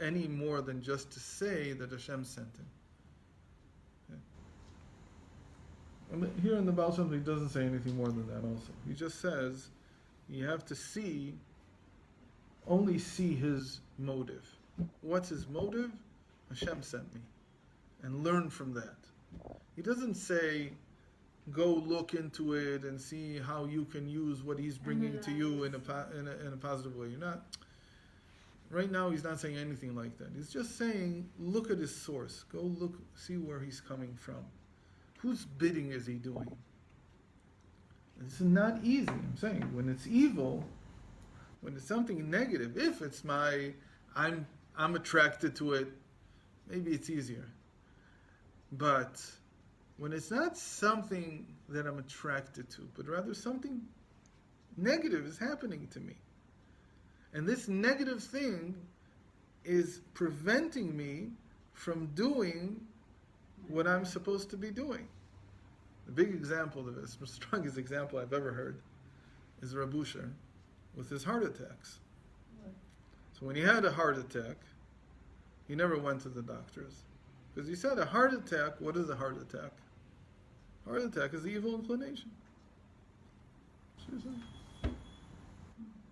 any more than just to say that Hashem sent him. Okay. And here in the Baal Shem Tov, he doesn't say anything more than that also. He just says you have to only see his motive. What's his motive? Hashem sent me. And learn from that. He doesn't say, go look into it and see how you can use what he's bringing to you in a positive way. Right now he's not saying anything like that. He's just saying, look at his source. Go look, see where he's coming from. Whose bidding is he doing? This is not easy. I'm saying, when it's evil, when it's something negative, if it's I'm attracted to it maybe it's easier. But when it's not something that I'm attracted to, but rather something negative is happening to me, and this negative thing is preventing me from doing what I'm supposed to be doing. The big example of this, the strongest example I've ever heard, is Rav Usher with his heart attacks. So when he had a heart attack, he never went to the doctors. Because he said a heart attack, what is a heart attack? Heart attack is the evil inclination. Seriously.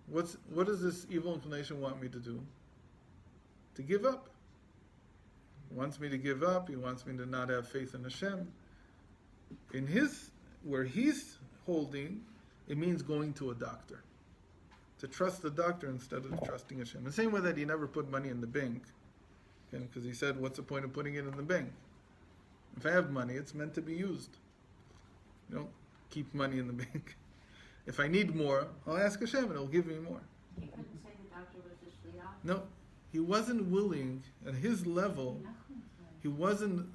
What does this evil inclination want me to do? To give up. He wants me to give up. He wants me to not have faith in Hashem. Where he's holding, it means going to a doctor. To trust the doctor instead of trusting Hashem. The same way that he never put money in the bank. Because he said, what's the point of putting it in the bank? If I have money, it's meant to be used. You don't keep money in the bank. If I need more, I'll ask Hashem and He'll give me more. You couldn't say the doctor was a shliach? No, he wasn't willing at his level. He wasn't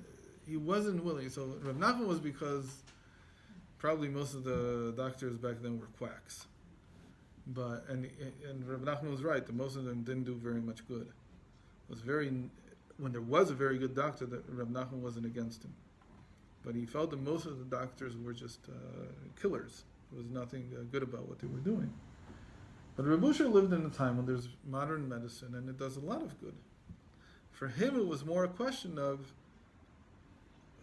willing. So Rav Nachman was because probably most of the doctors back then were quacks. But and Rav Nachman was right that most of them didn't do very much good. It was when there was a very good doctor, that Rav Nachman wasn't against him. But he felt that most of the doctors were just killers. There was nothing good about what they were doing. But Rav Usher lived in a time when there's modern medicine and it does a lot of good. For him, it was more a question of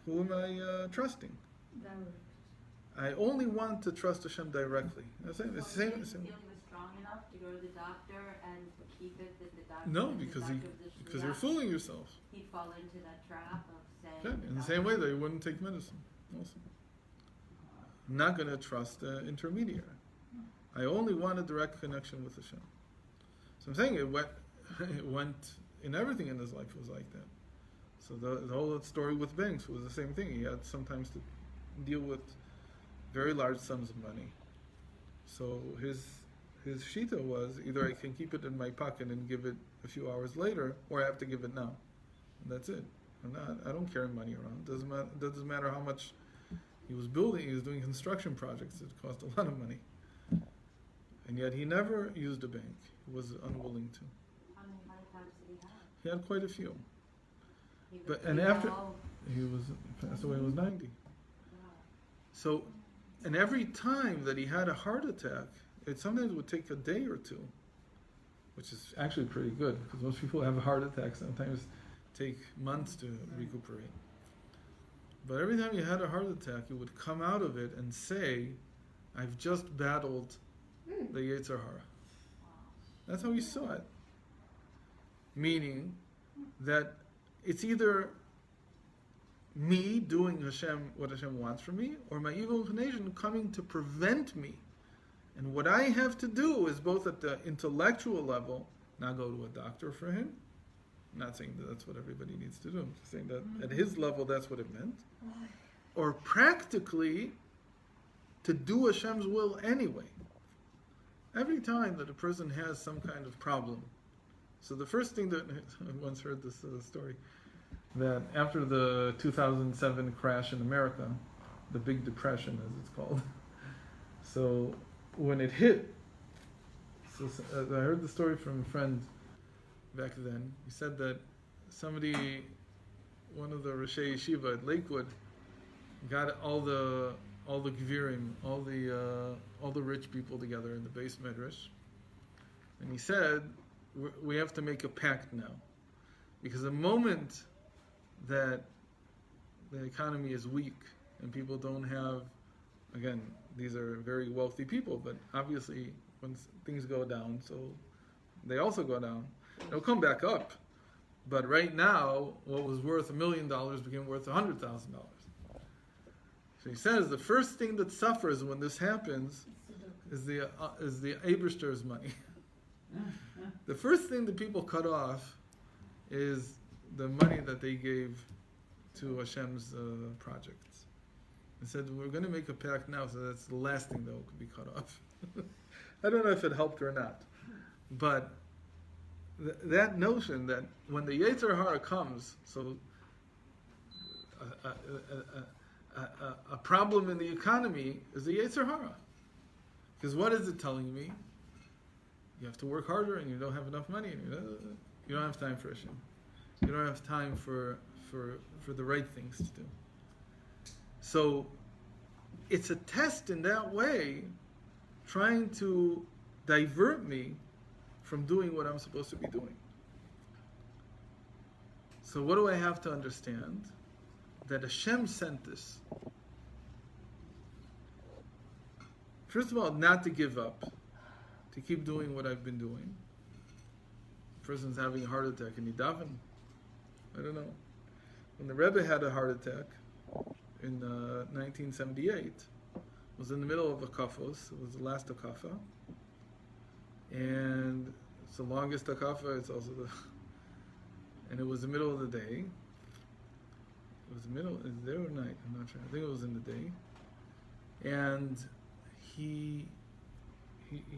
who am I trusting? I only want to trust Hashem directly. It's the So same. did you feel he was strong enough to go to the doctor and keep it that the doctor No, was the because doctor was a because you're shliach? fooling yourself. He'd fall into that trap of saying... Yeah, in the same way that you wouldn't take medicine. Also, I'm not going to trust the intermediary. I only want a direct connection with Hashem. So I'm saying it went in everything in his life was like that. So the whole story with banks was the same thing. He had sometimes to deal with very large sums of money. So his shita was either I can keep it in my pocket and give it a few hours later, or I have to give it now. And that's it. I don't carry money around. Doesn't matter how much he was building. He was doing construction projects. It cost a lot of money. And yet he never used a bank. He was unwilling to. How many lifetimes did he have? He had quite a few. He was But and pretty after old. he passed away, he was 90. Wow. So, and every time that he had a heart attack, it sometimes would take a day or two, which is actually pretty good because most people who have a heart attack sometimes take months to recuperate. But every time you had a heart attack, you would come out of it and say, "I've just battled the Yetzer Hara." That's how he saw it. Meaning that it's either me doing what Hashem wants from me, or my evil inclination coming to prevent me. And what I have to do is both at the intellectual level, not go to a doctor for him. I'm not saying that that's what everybody needs to do. I'm just saying that at his level, that's what it meant. Or practically, to do Hashem's will anyway. Every time that a person has some kind of problem. So the first thing that, I once heard this story, that after the 2007 crash in America, the Big Depression as it's called, so when it hit, I heard the story from a friend back then. He said that one of the Roshei Yeshiva at Lakewood, got all the Gvirim, all the rich people together in the base Midrash, and he said, we have to make a pact now, because the moment that the economy is weak and people don't have, again, these are very wealthy people, but obviously when things go down, so they also go down. They'll come back up, but right now, what was worth $1 million became worth $100,000. So he says the first thing that suffers when this happens is the Eibishter's money. The first thing that people cut off is the money that they gave to Hashem's projects. He said, we're going to make a pact now, so that's the last thing that could be cut off. I don't know if it helped or not. But that notion that when the Yetzer Hara comes, so a problem in the economy is the Yetzer Hara. Because what is it telling me? You have to work harder, and you don't have enough money, and you don't have time for Hashem. You don't have time for the right things to do. So it's a test in that way, trying to divert me from doing what I'm supposed to be doing. So what do I have to understand? That Hashem sent this. First of all, not to give up, to keep doing what I've been doing. A person's having a heart attack and he daven. I don't know. When the Rebbe had a heart attack in 1978, it was in the middle of a kafos. It was the last akafa. And it's the longest akafa. It's also and it was the middle of the day. It was the middle, is there or night? I'm not sure. I think it was in the day. And he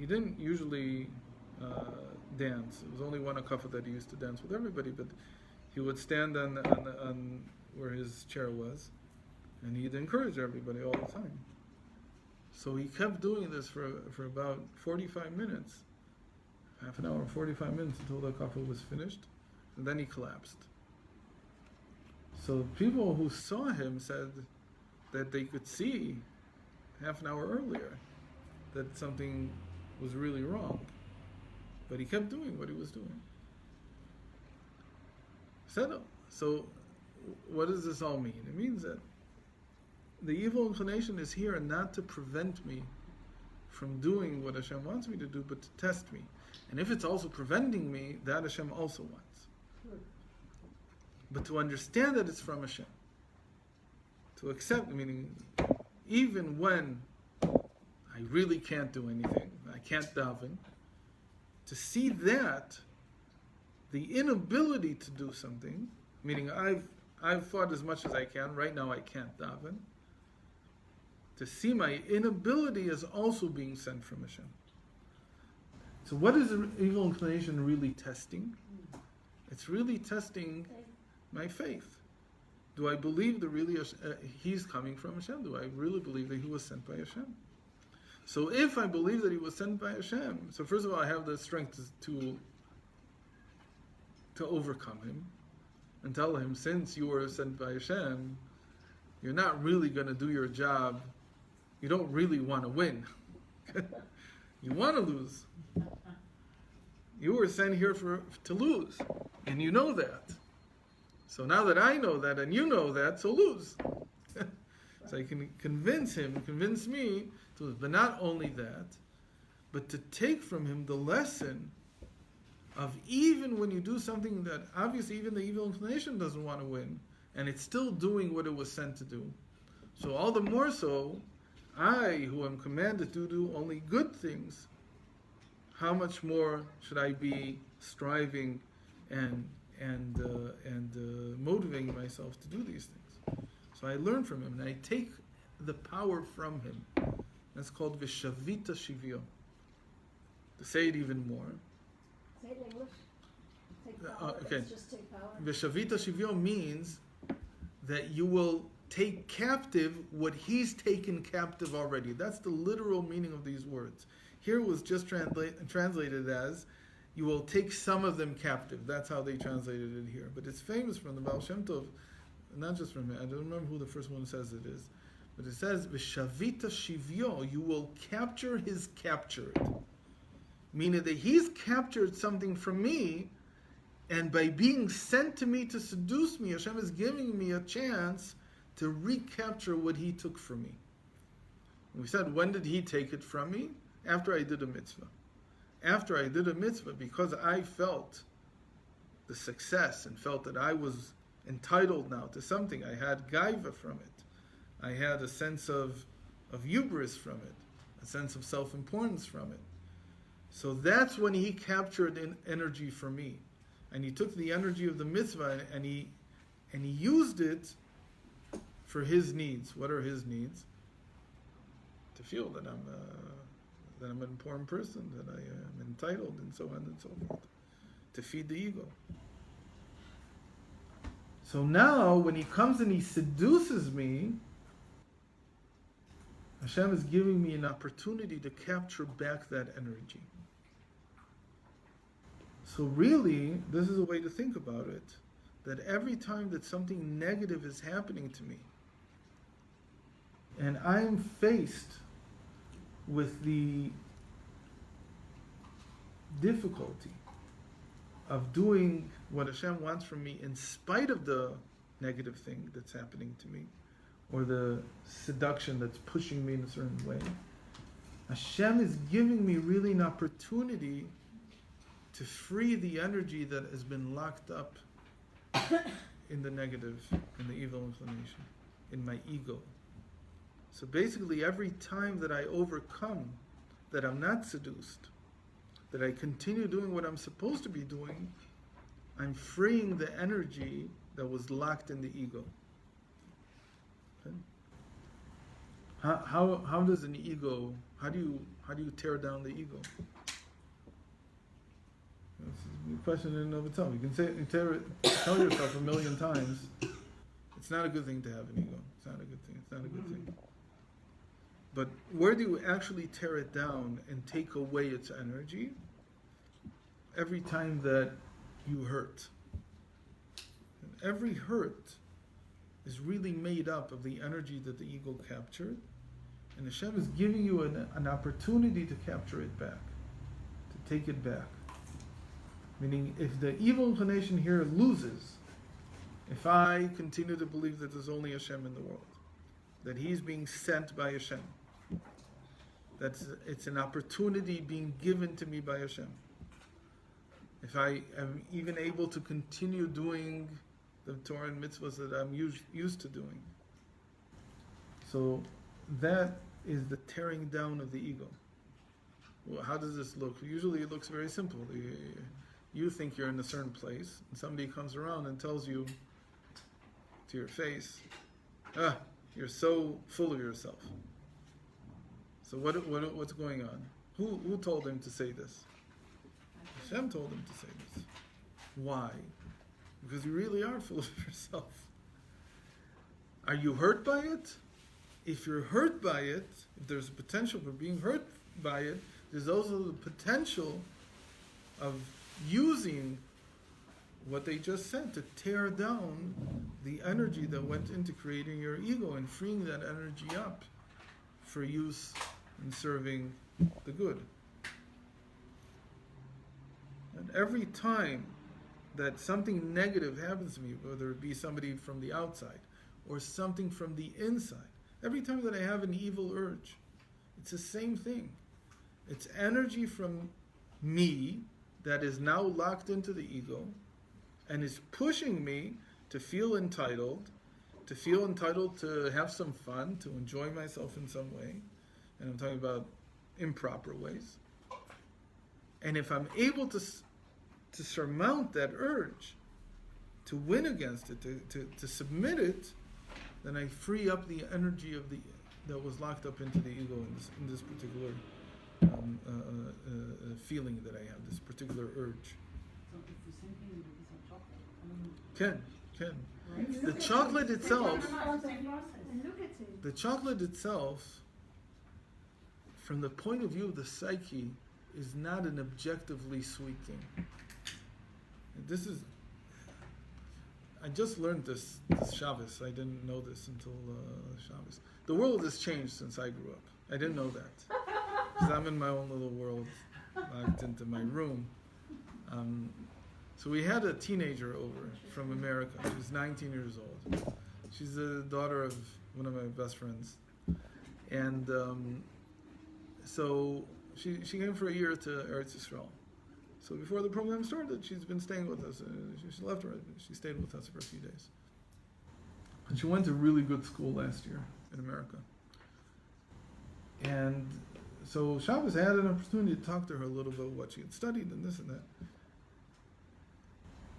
didn't usually dance. It was only one akafa that he used to dance with everybody, but he would stand on where his chair was, and he'd encourage everybody all the time. So he kept doing this for about 45 minutes, half an hour, 45 minutes until the akafa was finished, and then he collapsed. So people who saw him said that they could see half an hour earlier that something was really wrong. But he kept doing what he was doing. So what does this all mean? It means that the evil inclination is here not to prevent me from doing what Hashem wants me to do, but to test me. And if it's also preventing me, that Hashem also wants. But to understand that it's from Hashem. To accept, meaning, even when I really can't do anything, I can't daven, to see that the inability to do something, meaning I've fought as much as I can, right now I can't daven, to see my inability as also being sent from Hashem. So what is the evil inclination really testing? It's really testing my faith. Do I believe that really he's coming from Hashem? Do I really believe that he was sent by Hashem? So if I believe that he was sent by Hashem, so first of all I have the strength to overcome him and tell him, since you were sent by Hashem, you're not really going to do your job. You don't really want to win. You want to lose. You were sent here to lose, and you know that. So now that I know that and you know that, so lose. So I can convince me to lose. But not only that, but to take from him the lesson of even when you do something that obviously even the evil inclination doesn't want to win, and it's still doing what it was sent to do. So all the more so, I, who am commanded to do only good things, how much more should I be striving and motivating myself to do these things? So I learn from him, and I take the power from him. That's called Vishavita Shivyo. To say it even more. Say it in English. Take power. Okay. Let's just take power. Vishavita Shivyo means that you will take captive what he's taken captive already. That's the literal meaning of these words. Here was just translated as, you will take some of them captive. That's how they translated it here. But it's famous from the Baal Shem Tov, not just from me. I don't remember who the first one says it is. But it says, V'shavita shivyo, you will capture his captured. Meaning that he's captured something from me, and by being sent to me to seduce me, Hashem is giving me a chance to recapture what he took from me. And we said, when did he take it from me? After I did a mitzvah. After I did a mitzvah, because I felt the success and felt that I was entitled now to something. I had gaiva from it. I had a sense of hubris from it, a sense of self-importance from it. So that's when he captured energy for me. And he took the energy of the mitzvah and he used it for his needs. What are his needs? To feel that I'm an important person, that I am entitled, and so on and so forth. to feed the ego. So now, when he comes and he seduces me, Hashem is giving me an opportunity to capture back that energy. So really, this is a way to think about it, that every time that something negative is happening to me, and I'm faced with the difficulty of doing what Hashem wants from me in spite of the negative thing that's happening to me, or the seduction that's pushing me in a certain way, Hashem is giving me really an opportunity to free the energy that has been locked up in the negative, in the evil inclination, in my ego. So basically, every time that I overcome, that I'm not seduced, that I continue doing what I'm supposed to be doing, I'm freeing the energy that was locked in the ego. Okay? How does an ego? How do you tear down the ego? That's a question in and of itself. You can tell yourself a million times, it's not a good thing to have an ego. It's not a good thing. It's not a good thing. But where do you actually tear it down and take away its energy? Every time that you hurt. And every hurt is really made up of the energy that the ego captured. And Hashem is giving you an opportunity to capture it back, to take it back. Meaning, if the evil inclination here loses, if I continue to believe that there's only Hashem in the world, that He's being sent by Hashem, it's an opportunity being given to me by Hashem. If I am even able to continue doing the Torah and mitzvahs that I'm used to doing. So that is the tearing down of the ego. Well, how does this look? Usually it looks very simple. You think you're in a certain place, and somebody comes around and tells you to your face, you're so full of yourself. So what's going on? Who told him to say this? Shem told him to say this. Why? Because you really are full of yourself. Are you hurt by it? If you're hurt by it, if there's a potential for being hurt by it, there's also the potential of using what they just said to tear down the energy that went into creating your ego and freeing that energy up for use in serving the good. And every time that something negative happens to me, whether it be somebody from the outside or something from the inside, every time that I have an evil urge, it's the same thing. It's energy from me that is now locked into the ego and is pushing me to feel entitled to have some fun, to enjoy myself in some way. And I'm talking about improper ways. And if I'm able to surmount that urge, to win against it, to submit it, then I free up the energy that was locked up into the ego in this particular feeling that I have, this particular urge. So it's the same thing with a piece of chocolate. Can. Right? The chocolate itself, And look at it. the chocolate itself, from the point of view of the psyche, is not an objectively sweet thing. I just learned this Shabbos. I didn't know this until Shabbos. The world has changed since I grew up. I didn't know that. Because I'm in my own little world, locked into my room. So we had a teenager over from America. She's 19 years old. She's the daughter of one of my best friends. And so she came for a year to Eretz Yisrael. So before the program started, she's been staying with us. She left her. She stayed with us for a few days. And she went to really good school last year in America. And so Shabbos had an opportunity to talk to her a little bit what she had studied and this and that.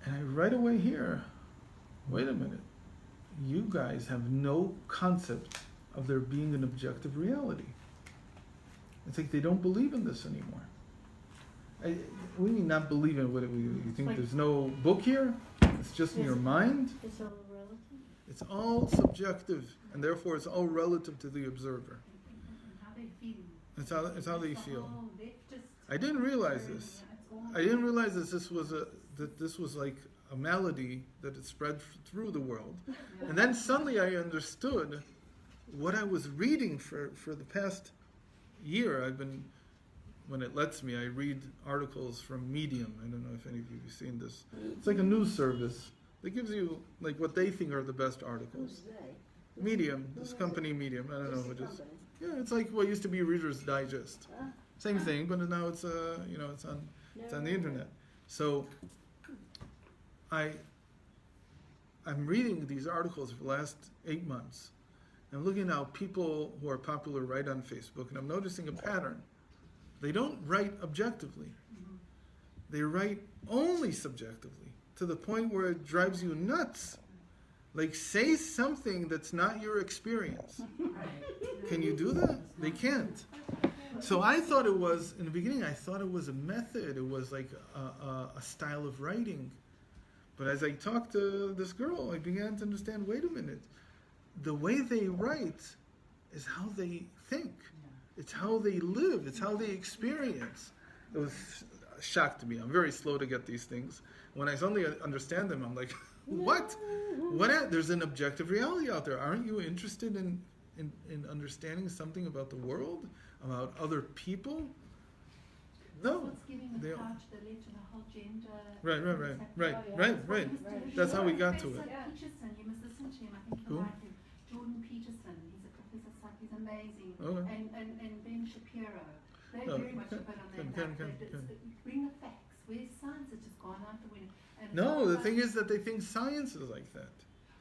And I right away hear, wait a minute, you guys have no concept of there being an objective reality. It's like they don't believe in this anymore. What do you mean not believe in what you think there's no book here? It's just in your mind? It's all relative. It's all subjective, and therefore it's all relative to the observer. And how they feel. It's how they feel. Oh, they've just. I didn't realize this. I didn't realize that this was like a malady that had spread through the world. And then suddenly I understood what I was reading for the past year. I've been, when it lets me, I read articles from Medium. I don't know if any of you have seen this. It's like a news service that gives you like what they think are the best articles. Medium, this company Medium, I don't know what it is. Yeah, it's like what used to be Reader's Digest. Same thing, but now it's it's on the internet. So I'm reading these articles for the last 8 months. I'm looking at how people who are popular write on Facebook, and I'm noticing a pattern. They don't write objectively. They write only subjectively, to the point where it drives you nuts. Like, say something that's not your experience. Can you do that? They can't. So I thought it was, in the beginning, I thought it was a method. It was like a style of writing. But as I talked to this girl, I began to understand, wait a minute. The way they write is how they think. It's how they live. It's how they experience. It was a shock to me. I'm very slow to get these things. When I suddenly understand them, I'm like, what? There's an objective reality out there. Aren't you interested in understanding something about the world? About other people? No. What's giving the They- couch that led to the whole gender. Right. That's how we got to it. Professor Peterson, you must listen to him. I think Who? you'll like him. Jordan Peterson. He's a professor of psych. He's amazing. Okay. And Ben Shapiro. They No, very much put on that. can. Bring the facts. Where's science? It's just gone out the window. And it's No, all the about- thing is that they think science is like that.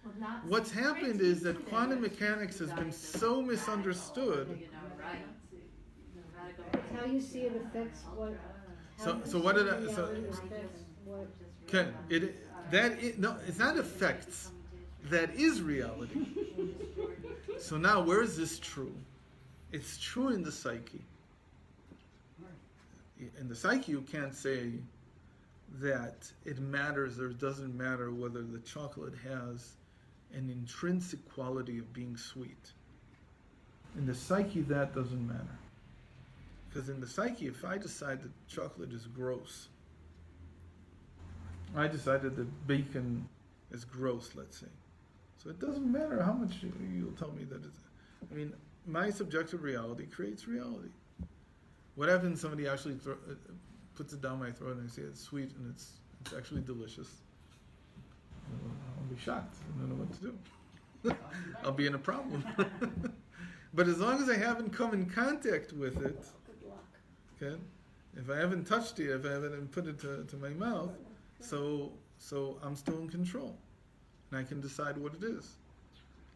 well, now it's What's happened is that crazy. quantum mechanics has been so misunderstood. It's how you see it affects what. So what did I? So Ken, no, it's not effects. That is reality. So now, where is this true? It's true in the psyche. In the psyche, you can't say that it matters or it doesn't matter whether the chocolate has an intrinsic quality of being sweet. In the psyche, that doesn't matter. Because in the psyche, if I decide that chocolate is gross, I decided that bacon is gross, let's say. So it doesn't matter how much you'll tell me that it's... I mean, my subjective reality creates reality. What happens if somebody actually puts it down my throat and I say it's sweet and it's actually delicious? I'll be shocked. I don't know what to do. I'll be in a problem. But as long as I haven't come in contact with it, Good luck. okay, if I haven't touched it, if I haven't put it to my mouth, so I'm still in control. And I can decide what it is.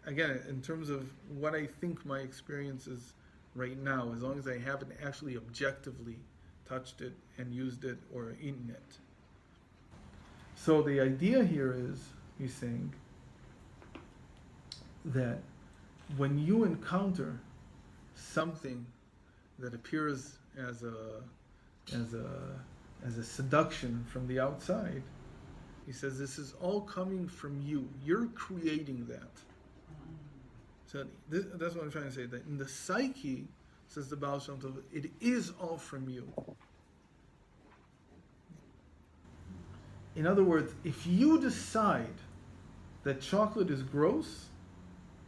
Again, in terms of what I think my experience is right now, as long as I haven't actually objectively touched it and used it or eaten it. So the idea here is, he's saying, that when you encounter something that appears as a seduction from the outside, he says this is all coming from you. You're creating that. So that's what I'm trying to say. That in the psyche, says the Baal Shem Tov, it is all from you. In other words, if you decide that chocolate is gross,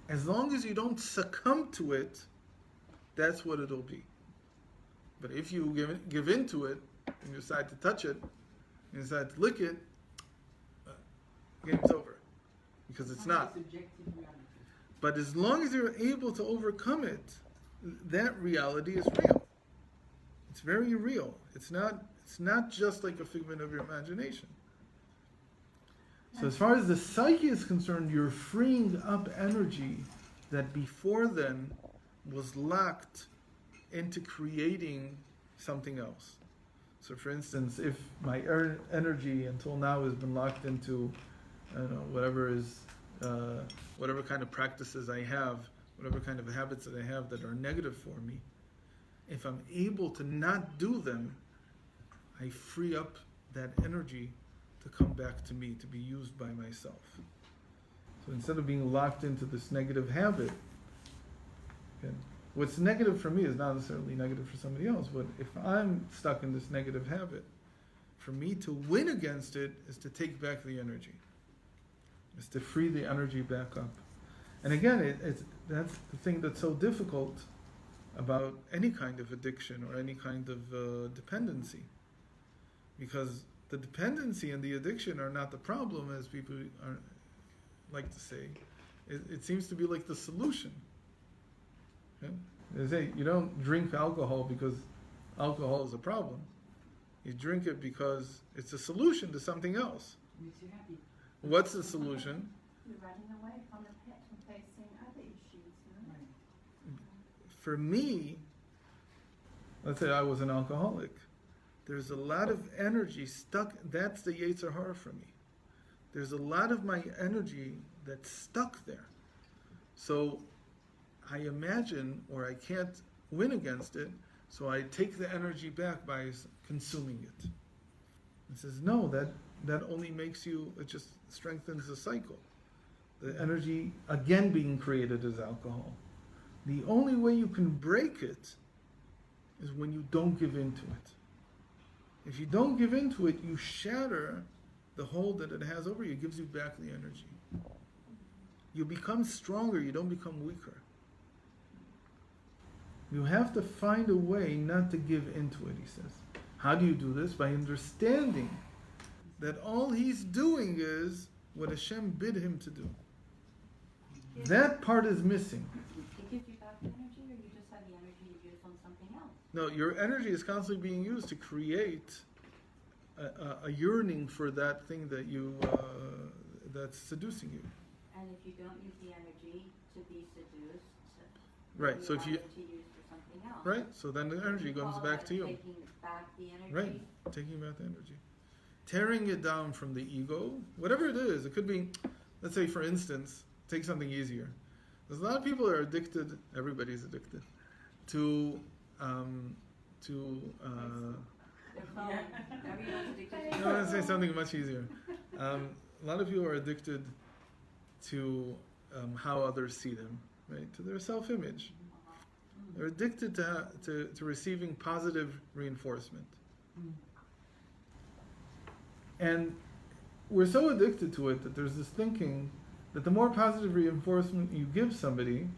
as long as you don't succumb to it, that's what it'll be. But if you give in to it, and you decide to touch it, and you decide to lick it, game's over. Because it's not. Subjective reality. But as long as you're able to overcome it, that reality is real. It's very real. It's not just like a figment of your imagination. So as far as the psyche is concerned, you're freeing up energy that before then was locked into creating something else. So for instance, if my energy until now has been locked into, I don't know, whatever kind of practices I have, whatever kind of habits that I have that are negative for me, if I'm able to not do them, I free up that energy to come back to me, to be used by myself. So instead of being locked into this negative habit, okay, what's negative for me is not necessarily negative for somebody else, but if I'm stuck in this negative habit, for me to win against it is to take back the energy, is to free the energy back up. And again, that's the thing that's so difficult about any kind of addiction or any kind of dependency. Because the dependency and the addiction are not the problem, as people like to say. It seems to be like the solution. Okay? They say you don't drink alcohol because alcohol is a problem. You drink it because it's a solution to something else. Makes you happy. What's the solution? You're running away from the pit and facing other issues, you know? Right. For me, let's say I was an alcoholic. There's a lot of energy stuck. That's the Yetzer Hara for me. There's a lot of my energy that's stuck there. So I imagine, or I can't win against it, so I take the energy back by consuming it. It says, no, that only makes you, it just strengthens the cycle. The energy again being created as alcohol. The only way you can break it is when you don't give in to it. If you don't give in to it, you shatter the hold that it has over you. It gives you back the energy. You become stronger, you don't become weaker. You have to find a way not to give into it, he says. How do you do this? By understanding that all he's doing is what Hashem bid him to do. That part is missing. It gives you back the energy, or you just have the energy to use on something else? No, your energy is constantly being used to create a yearning for that thing that you that's seducing you. And if you don't use the energy to be seduced, Right. So if you have it to use for something else. right, so then the energy comes Call back that to you. Taking back the energy. Right, taking back the energy, tearing it down from the ego, whatever it is. It could be, let's say, for instance, take something easier. There's a lot of people are addicted. Everybody's addicted to Their phone. Everyone's addicted to No, I'm going to say something much easier. A lot of people are addicted to how others see them, right? To their self-image. They're addicted to receiving positive reinforcement. And we're so addicted to it that there's this thinking that the more positive reinforcement you give somebody,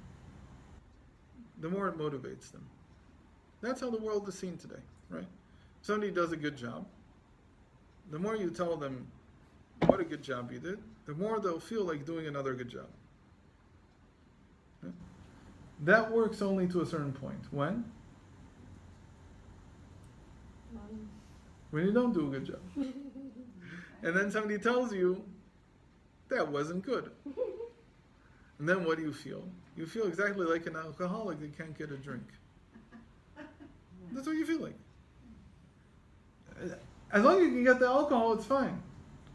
the more it motivates them. That's how the world is seen today, right? Somebody does a good job. The more you tell them what a good job you did, the more they'll feel like doing another good job. Okay? That works only to a certain point. When? When you don't do a good job. And then somebody tells you, that wasn't good. And then what do you feel? You feel exactly like an alcoholic that can't get a drink. That's what you feel like. As long as you can get the alcohol, it's fine.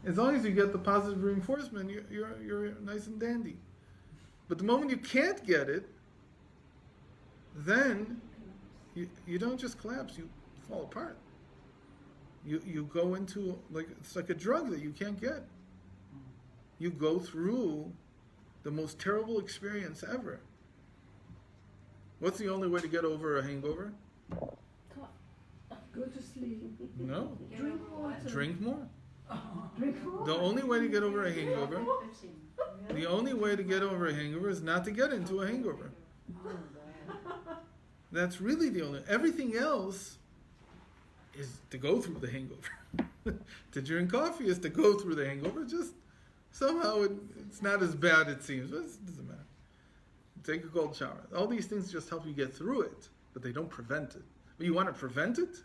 As long as you get the positive reinforcement, you're nice and dandy. But the moment you can't get it, then you don't just collapse, you fall apart. You go into, it's like a drug that you can't get. You go through the most terrible experience ever. What's the only way to get over a hangover? Go to sleep. No. Drink water. Drink more. Drink water. The only way to get over a hangover, is not to get into a hangover. That's really the only. Everything else is to go through the hangover. To drink coffee is to go through the hangover. Just somehow it's not as bad it seems. But it doesn't matter. Take a cold shower. All these things just help you get through it, but they don't prevent it. But you want to prevent it?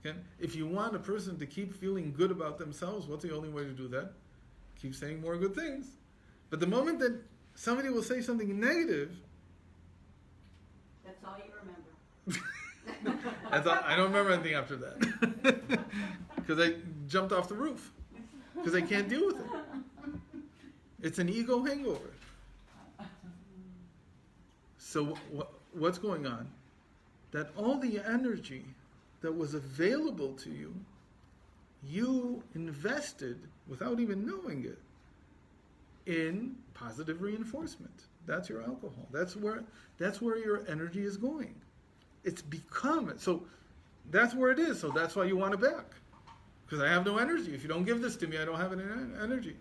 Okay? If you want a person to keep feeling good about themselves, what's the only way to do that? Keep saying more good things. But the moment that somebody will say something negative, That's all you remember. I don't remember anything after that. Because I jumped off the roof. Because I can't deal with it. It's an ego hangover. So what's going on? That all the energy that was available to you, you invested, without even knowing it, in positive reinforcement. That's your alcohol. That's where your energy is going. It's become, so that's where it is. So that's why you want it back. Because I have no energy. If you don't give this to me, I don't have any energy.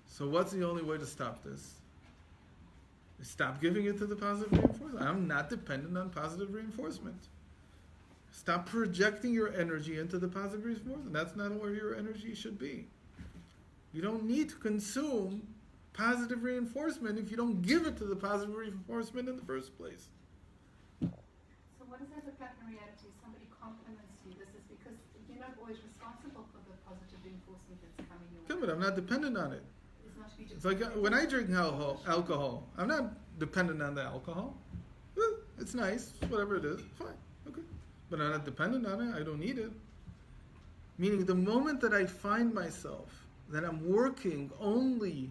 So what's the only way to stop this? Stop giving it to the positive reinforcement. I'm not dependent on positive reinforcement. Stop projecting your energy into the positive reinforcement. That's not where your energy should be. You don't need to consume positive reinforcement if you don't give it to the positive reinforcement in the first place. So what is that effect in reality? Somebody compliments you. This is because you're not always responsible for the positive reinforcement that's coming your way. Okay, but I'm not dependent on it. It's not to be It's like when I drink alcohol, I'm not dependent on the alcohol. Well, it's nice, whatever it is, fine, okay. But I'm not dependent on it, I don't need it. Meaning the moment that I find myself that I'm working only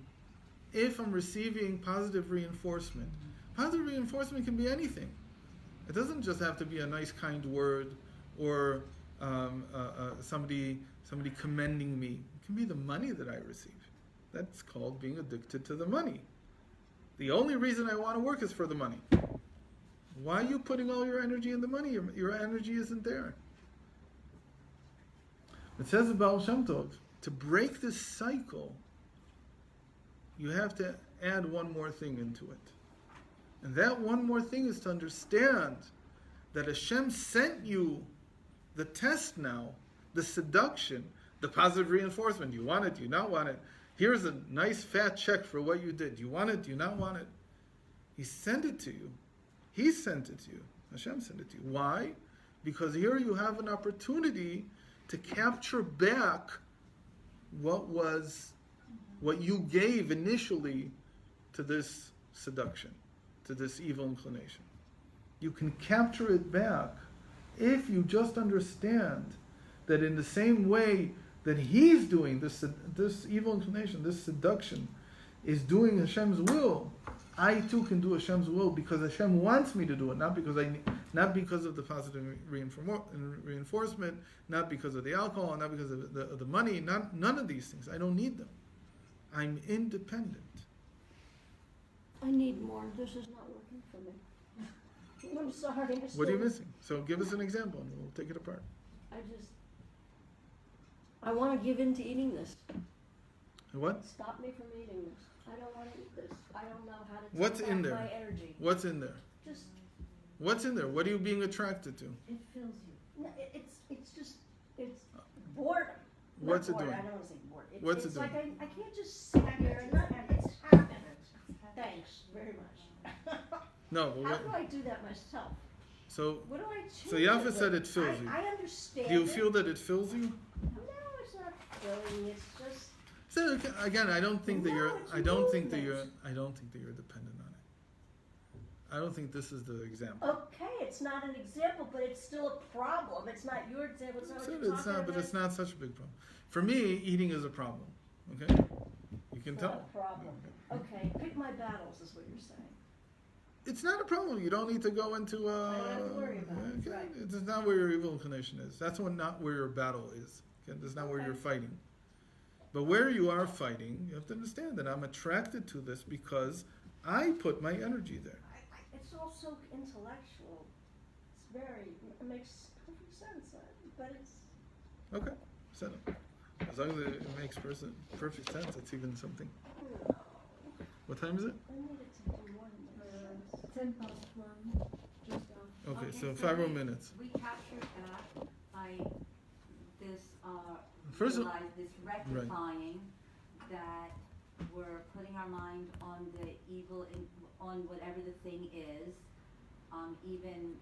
if I'm receiving positive reinforcement. Positive reinforcement can be anything. It doesn't just have to be a nice, kind word or somebody commending me. It can be the money that I receive. That's called being addicted to the money. The only reason I want to work is for the money. Why are you putting all your energy in the money? Your energy isn't there. It says about Shem Tov, to break this cycle, you have to add one more thing into it. And that one more thing is to understand that Hashem sent you the test now, the seduction, the positive reinforcement. Do you want it? Do you not want it? Here's a nice fat check for what you did. Do you want it? Do you not want it? He sent it to you. He sent it to you. Hashem sent it to you. Why? Because here you have an opportunity to capture back what you gave initially to this seduction, to this evil inclination. You can capture it back if you just understand that in the same way that he's doing this evil inclination, this seduction, is doing Hashem's will, I too can do Hashem's will because Hashem wants me to do it, not because of the positive reinforcement, not because of the alcohol, not because of the money, none of these things. I don't need them. I'm independent. I need more. This is not working for me. I'm sorry. What are you missing? So give us an example and we'll take it apart. I want to give in to eating this. What? Stop me from eating this. I don't want to eat this. I don't know how to take What's back in there? my energy. What's in there? Just, What's in there? What are you being attracted to? It fills you. no, it's boredom. Not What's it bored, doing? I don't want to say bored. What's it's it like doing? I can't just sit here and it's happening. Thanks very much. No, but How what, do I do that myself? so What do I change? So Yafa it said with? it fills you. I understand. do you it. feel that it fills you? No, it's not filling. It's just. So again, I don't think that No, you're. it's I don't think that movement. you're. I don't think that you're dependent on it. I don't think this is the example. Okay, it's not an example, but it's still a problem. It's not your example. It's not what So you're it's talking not, but about. it's not such a big problem. For me, eating is a problem. Okay, you can It's tell. not a problem. Okay, pick my battles is what you're saying. It's not a problem. You don't need to go into. I don't have to worry about it, Okay, right. it's not where your evil inclination is. That's not where your battle is. Okay, that's not where Okay. you're fighting. But where you are fighting, you have to understand that I'm attracted to this because I put my energy there. It's all so intellectual. It makes perfect sense, but it's. Okay, settle. As long as it makes perfect sense, it's even something. No. What time is it? I needed to do more than this. 10 past 1, just after. Okay, so so 5 more minutes. We captured that by this, First of- this rectifying that we're putting our mind on the evil, on whatever the thing is, even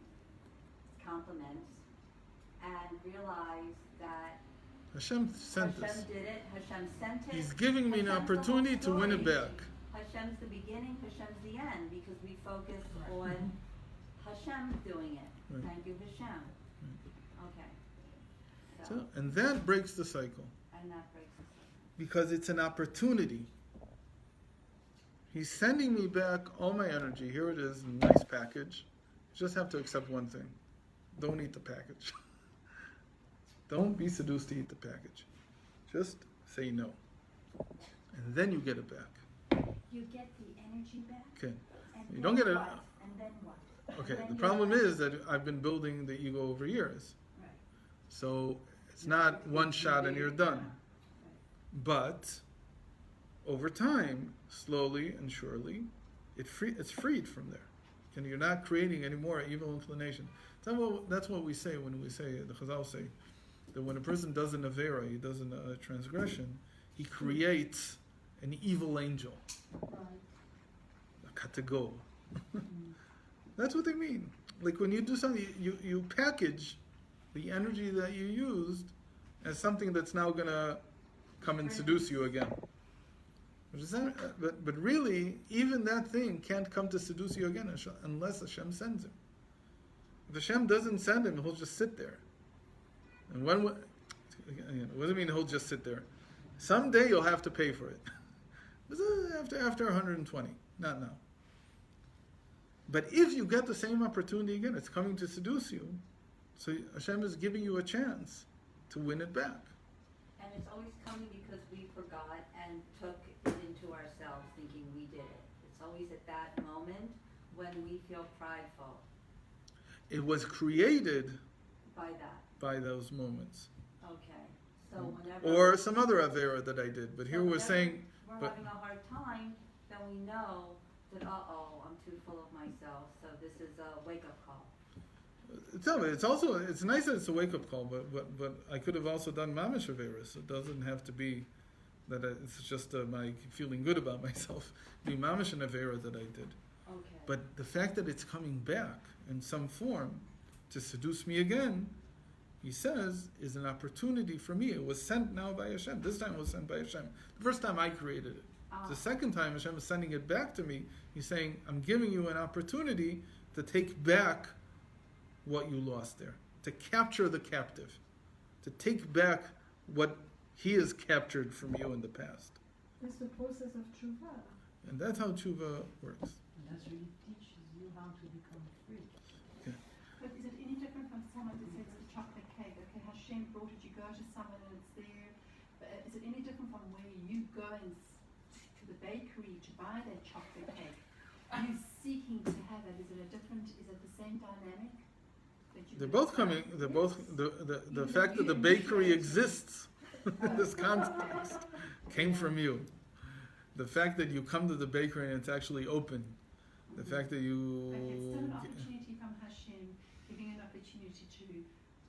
compliments, and realize that Hashem sent Hashem this. did it, Hashem sent it. He's giving me an Hashem's the whole opportunity to win it story. back. Hashem's the beginning, Hashem's the end, because we focus on Hashem doing it. Right. Thank you, Hashem. Okay. So, and that breaks the cycle And that breaks the cycle. because it's an opportunity. He's sending me back all my energy. Here it is, a nice package. You just have to accept one thing. don't eat the package. Don't be seduced to eat the package. Just say no. And then you get it back. You get the energy back. Okay. And You then don't get it. what? And then what? Okay, And then the you problem have- is that I've been building the ego over years. Right. So it's not one shot and you're done. But over time, slowly and surely, it's freed from there. And you're not creating any more evil inclination. That's what we say when we say, the Chazal say, that when a person does an Avera, he does a transgression, he creates an evil angel. A katego. That's what they mean. Like when you do something, you package the energy that you used as something that's now going to come and seduce you again. But really, even that thing can't come to seduce you again unless Hashem sends him. If Hashem doesn't send him, he'll just sit there. And what does it mean he'll just sit there? Someday you'll have to pay for it. After 120, not now. But if you get the same opportunity again, it's coming to seduce you. So Hashem is giving you a chance to win it back. And it's always coming because we forgot and took it into ourselves thinking we did it. It's always at that moment when we feel prideful. It was created By that. by those moments. Okay. So whenever Or some other Avera that I did. But here we're whenever saying, we're but- having a hard time, then we know that I'm too full of myself. So this is a wake-up call. it's nice that it's a wake-up call, but I could have also done mamish Averas. It doesn't have to be that it's just my feeling good about myself. Be mamish an Avera that I did. Okay. But the fact that it's coming back in some form to seduce me again, he says, is an opportunity for me. It was sent now by Hashem. This time it was sent by Hashem. The first time I created it. The second time Hashem is sending it back to me. He's saying, I'm giving you an opportunity to take back what you lost there. To capture the captive. To take back what he has captured from you in the past. It's the process of tshuva. And that's how tshuva works. And that really teaches you how to become free. But is it any different from someone who says it's a chocolate cake? Okay, Hashem brought it, you go to someone and it's there. But is it any different from where you go to the bakery to buy that chocolate cake? You seeking to have it, is it the same dynamic? They're both coming, the fact that the bakery exists in this context came from you. The fact that you come to the bakery and it's actually open. The fact that you... Okay, it's still an opportunity from Hashem, giving an opportunity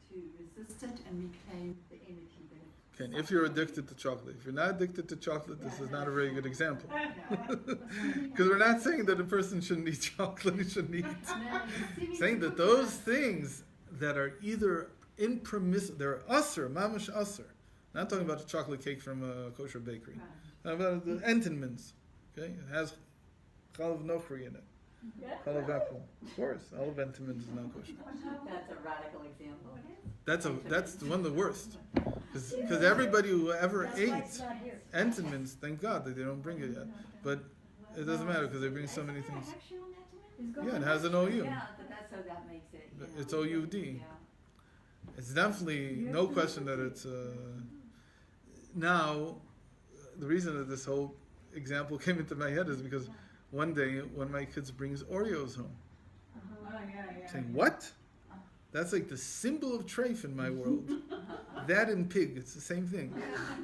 to resist it and reclaim the energy that it... Okay, if you're addicted to chocolate. If you're not addicted to chocolate, this is not a very good example. Because we're not saying that a person shouldn't eat chocolate, he shouldn't eat. Saying that those things that are either impermissible, they're usser, mamash usser. Not talking about the chocolate cake from a kosher bakery. Talking about the entenmann's. Okay, it has chalav nochri in it. Chalav apple. Of course, all of entenmann's is not kosher. That's a radical example. That's one of the worst. Because everybody who ever That's why ate it's not here. entenmann's, thank God that they don't bring it yet. But it doesn't matter because they bring so many things. Yeah, it has an OU. Yeah, but that's how that makes it. You know. It's OUD. Yeah. It's definitely no question that it's now. The reason that this whole example came into my head is because one day one of my kids brings Oreos home, saying, "What? That's like the symbol of treif in my world. That and pig, it's the same thing.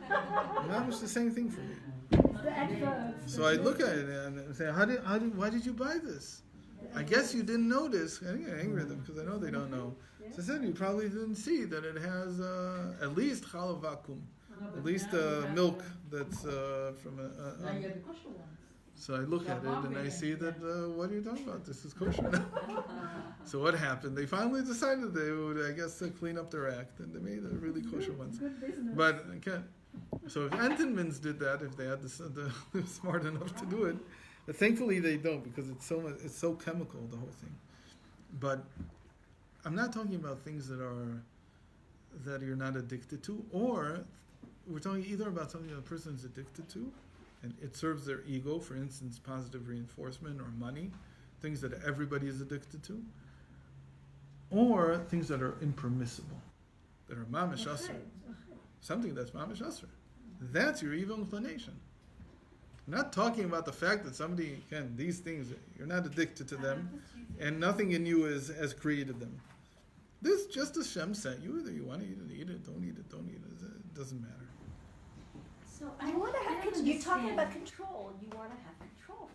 Now it's the same thing for me." It's the adverts. So I look at it and say, why did you buy this? I guess you didn't notice. I get angry at them because I know they don't know. So I said, you probably didn't see that it has at least chalav vacuum, at least milk that's from Now you get the kosher ones. So I look at it and I see that, what are you talking about? This is kosher now. So what happened? They finally decided they would, I guess, clean up their act, and they made the really kosher ones. Good business. But okay, so if Entenmann's did that, if they had they're smart enough to do it, but thankfully they don't because it's so chemical, the whole thing. But I'm not talking about things that you're not addicted to, or we're talking either about something that a person is addicted to, and it serves their ego, for instance, positive reinforcement or money, things that everybody is addicted to, or things that are impermissible, that are mamish Okay, asr. okay. Something that's mamish asr. That's your evil inclination. I'm not talking about the fact that somebody can, these things, you're not addicted to them, and nothing in you has created them. This just as Shem sent you, either you want to eat it, don't eat it, don't eat it. It doesn't matter. So I want to have control. You're talking about control. You want to have control.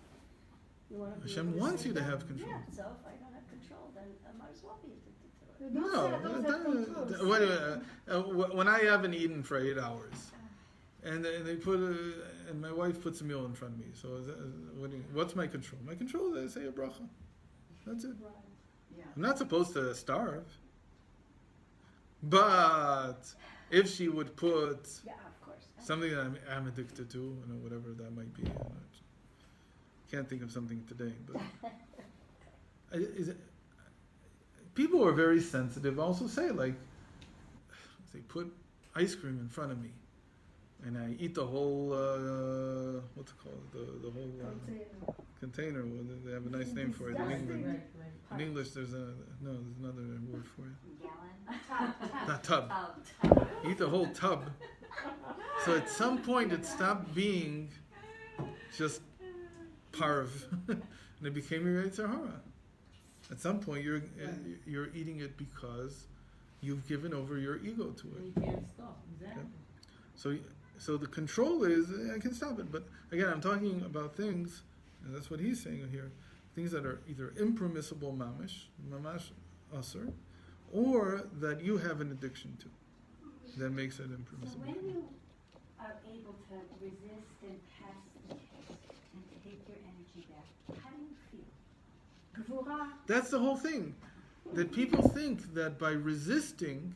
You want to be Hashem able to wants say you to no. have control. Yeah, so if I don't have control, then I might as well be addicted to it. You don't say I don't have control. wait a minute. When I haven't eaten for 8 hours, and they put, and my wife puts a meal in front of me. So what's my control? My control is I say a bracha. That's it. Right. Yeah. I'm not supposed to starve. But if she would put Yeah, of course. something that I'm addicted to, whatever that might be, can't think of something today. But people are very sensitive. Also say like, they put ice cream in front of me, and I eat the whole what's it called, the whole container. Well, they have a nice name for it in England. Right, right. In English, there's another word for it. Gallon? Not tub. Eat the whole tub. So at some point, it stopped being just parv, and it became your Yetzer Hara. At some point, you're eating it because you've given over your ego to it. And you can't stop, exactly. So the control is I can stop it, but again, I'm talking about things, and that's what he's saying here, things that are either impermissible mamash asr, or that you have an addiction to, that makes it So impermissible. when you are able to resist and pass the test and take your energy back, how do you feel? Gvura. That's the whole thing, that people think that by resisting.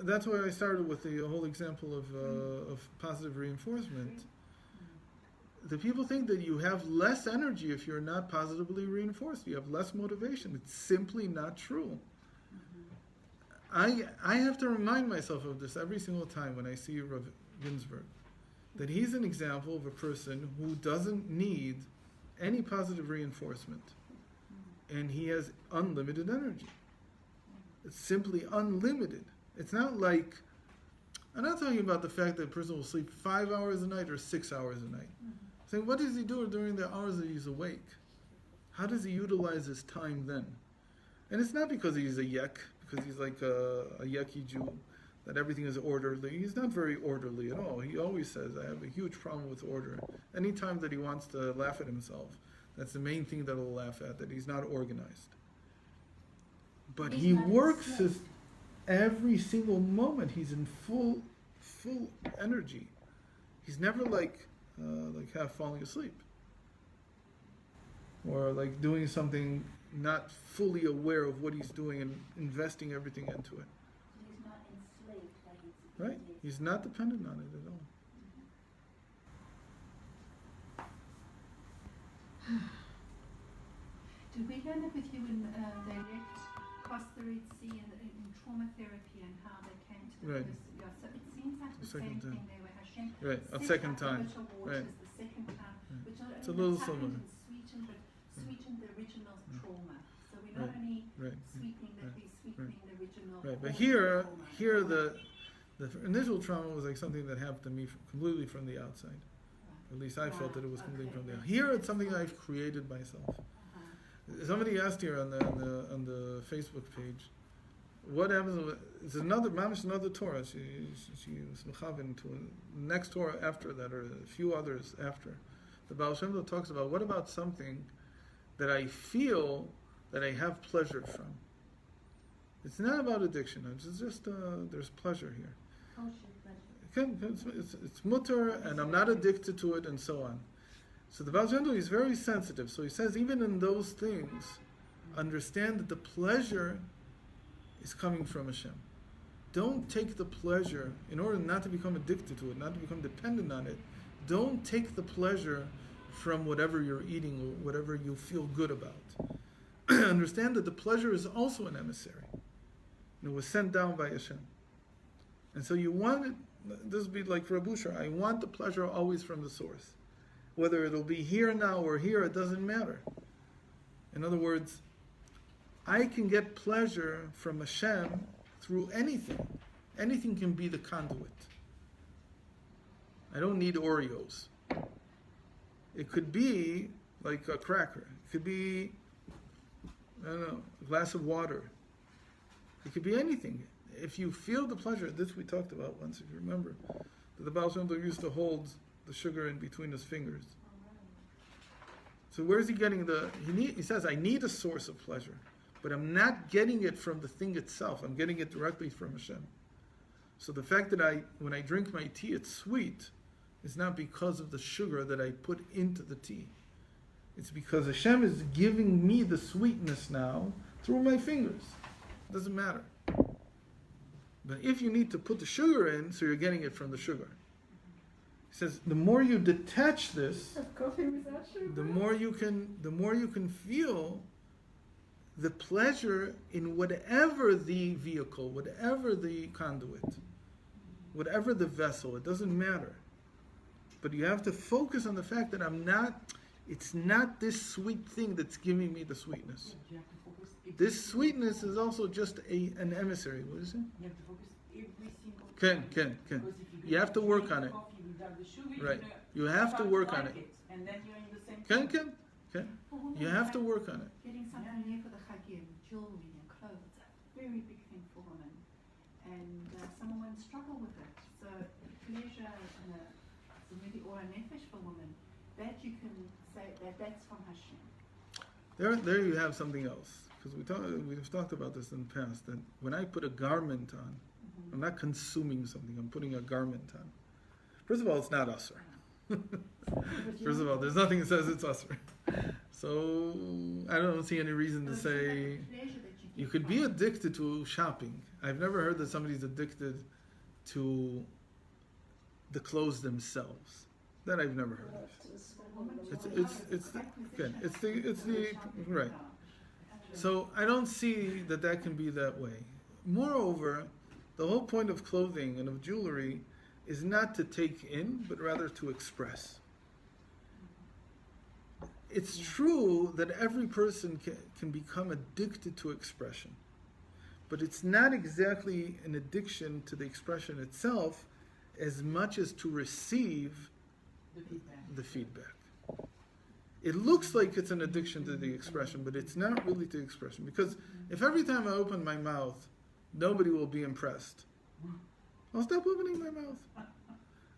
That's why I started with the whole example of positive reinforcement. The people think that you have less energy if you're not positively reinforced. You have less motivation. It's simply not true. I have to remind myself of this every single time when I see Rav Ginsburg, that he's an example of a person who doesn't need any positive reinforcement, and he has unlimited energy. It's simply unlimited. It's not like, I'm not talking about the fact that a person will sleep 5 hours a night or 6 hours a night. Saying, what does he do during the hours that he's awake? How does he utilize his time then? And it's not because he's a yek, because he's like a yucky Jew, that everything is orderly. He's not very orderly at all. He always says, I have a huge problem with order. Anytime that he wants to laugh at himself, that's the main thing that he'll laugh at, that he's not organized. But he works his every single moment. He's in full energy. He's never like half falling asleep, or like doing something not fully aware of what he's doing and investing everything into it. He's not enslaved by his Right? He's not dependent on it at all. Did we learn that with you in direct across the Red Sea in trauma therapy and how they came to Right. this? Yeah, so it seems like the second same time. thing there where Hashem Right, a set second up the time. bitter waters Right. the second time, Right. which not It's a only little toughened similar. and sweetened, but sweetened the original trauma. So we're not Right. only Right. sweetening that, we're sweetening the original. Right. But trauma. here the initial trauma was like something that happened to me completely from the outside. At least I felt that it was completely from the outside. Here it's something I've created myself. Uh-huh. Somebody asked here on the Facebook page, what happens? It's another Torah. She was mechaven to the next Torah after that, or a few others after. The Baal Shem Tov talks about what about something that I feel that I have pleasure from. It's not about addiction. It's just there's pleasure here. It's mutter, and I'm not addicted to it, and so on. So the Baal Shem Tov is very sensitive. So he says, even in those things, understand that the pleasure is coming from Hashem. Don't take the pleasure, in order not to become addicted to it, not to become dependent on it, don't take the pleasure from whatever you're eating or whatever you feel good about. Understand that the pleasure is also an emissary. And it was sent down by Hashem. And so you want it, this would be like for Abu Shar, I want the pleasure always from the source. Whether it'll be here now or here, it doesn't matter. In other words, I can get pleasure from Hashem through anything. Anything can be the conduit. I don't need Oreos. It could be like a cracker. It could be, I don't know, a glass of water. It could be anything. If you feel the pleasure, this we talked about once, if you remember, that the Baal Shem Tov used to hold the sugar in between his fingers. So where's he getting he says, I need a source of pleasure, but I'm not getting it from the thing itself. I'm getting it directly from Hashem. So the fact that when I drink my tea, it's sweet, is not because of the sugar that I put into the tea. It's because Hashem is giving me the sweetness now through my fingers. It doesn't matter. But if you need to put the sugar in, so you're getting it from the sugar. He says, the more you detach this, Coffee without sugar? the more you can feel the pleasure in whatever the vehicle, whatever the conduit, whatever the vessel. It doesn't matter. But you have to focus on the fact that it's not this sweet thing that's giving me the sweetness. You have to focus This sweetness is also just an emissary. What is it? You have to focus every single Can. Because if You have to work drink on it. coffee without the sugar, Right. you're You have to gonna work start on like it. And then you're in the same Can. For women, You have to like work on it. Getting something new for the chagim, jewelry and clothes, a very big thing for women. And some women struggle with it. So pleasure and it's really or a nefesh for women, that you can say that's from Hashem. There you have something else. Because we've talked about this in the past, that when I put a garment on, I'm not consuming something, I'm putting a garment on. First of all, it's not usher. First of all, there's nothing that says it's usher. So I don't see any reason to say you could be addicted to shopping. I've never heard that somebody's addicted to the clothes themselves. That I've never heard of. It's the right. So I don't see that can be that way. Moreover, the whole point of clothing and of jewelry is not to take in, but rather to express. It's true that every person can become addicted to expression, but it's not exactly an addiction to the expression itself as much as to receive the feedback. It looks like it's an addiction to the expression, but it's not really to expression. Because if every time I open my mouth, nobody will be impressed, I'll stop opening my mouth.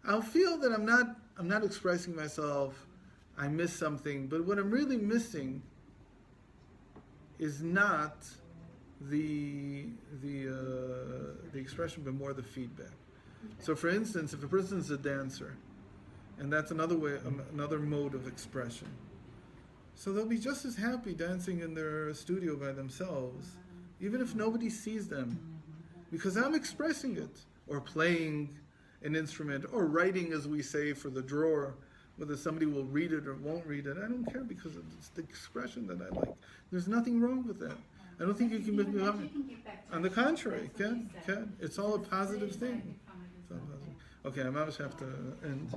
I'll feel that I'm not expressing myself, I miss something, but what I'm really missing is not the expression, but more the feedback. So for instance, if a person's a dancer, and that's another mode of expression, so they'll be just as happy dancing in their studio by themselves, even if nobody sees them, because I'm expressing it, or playing an instrument, or writing, as we say, for the drawer, whether somebody will read it or won't read it. I don't care, because it's the expression that I like. There's nothing wrong with that. I don't think you can on the contrary, can. It's all a positive thing. It's all positive. Okay, I might have to end.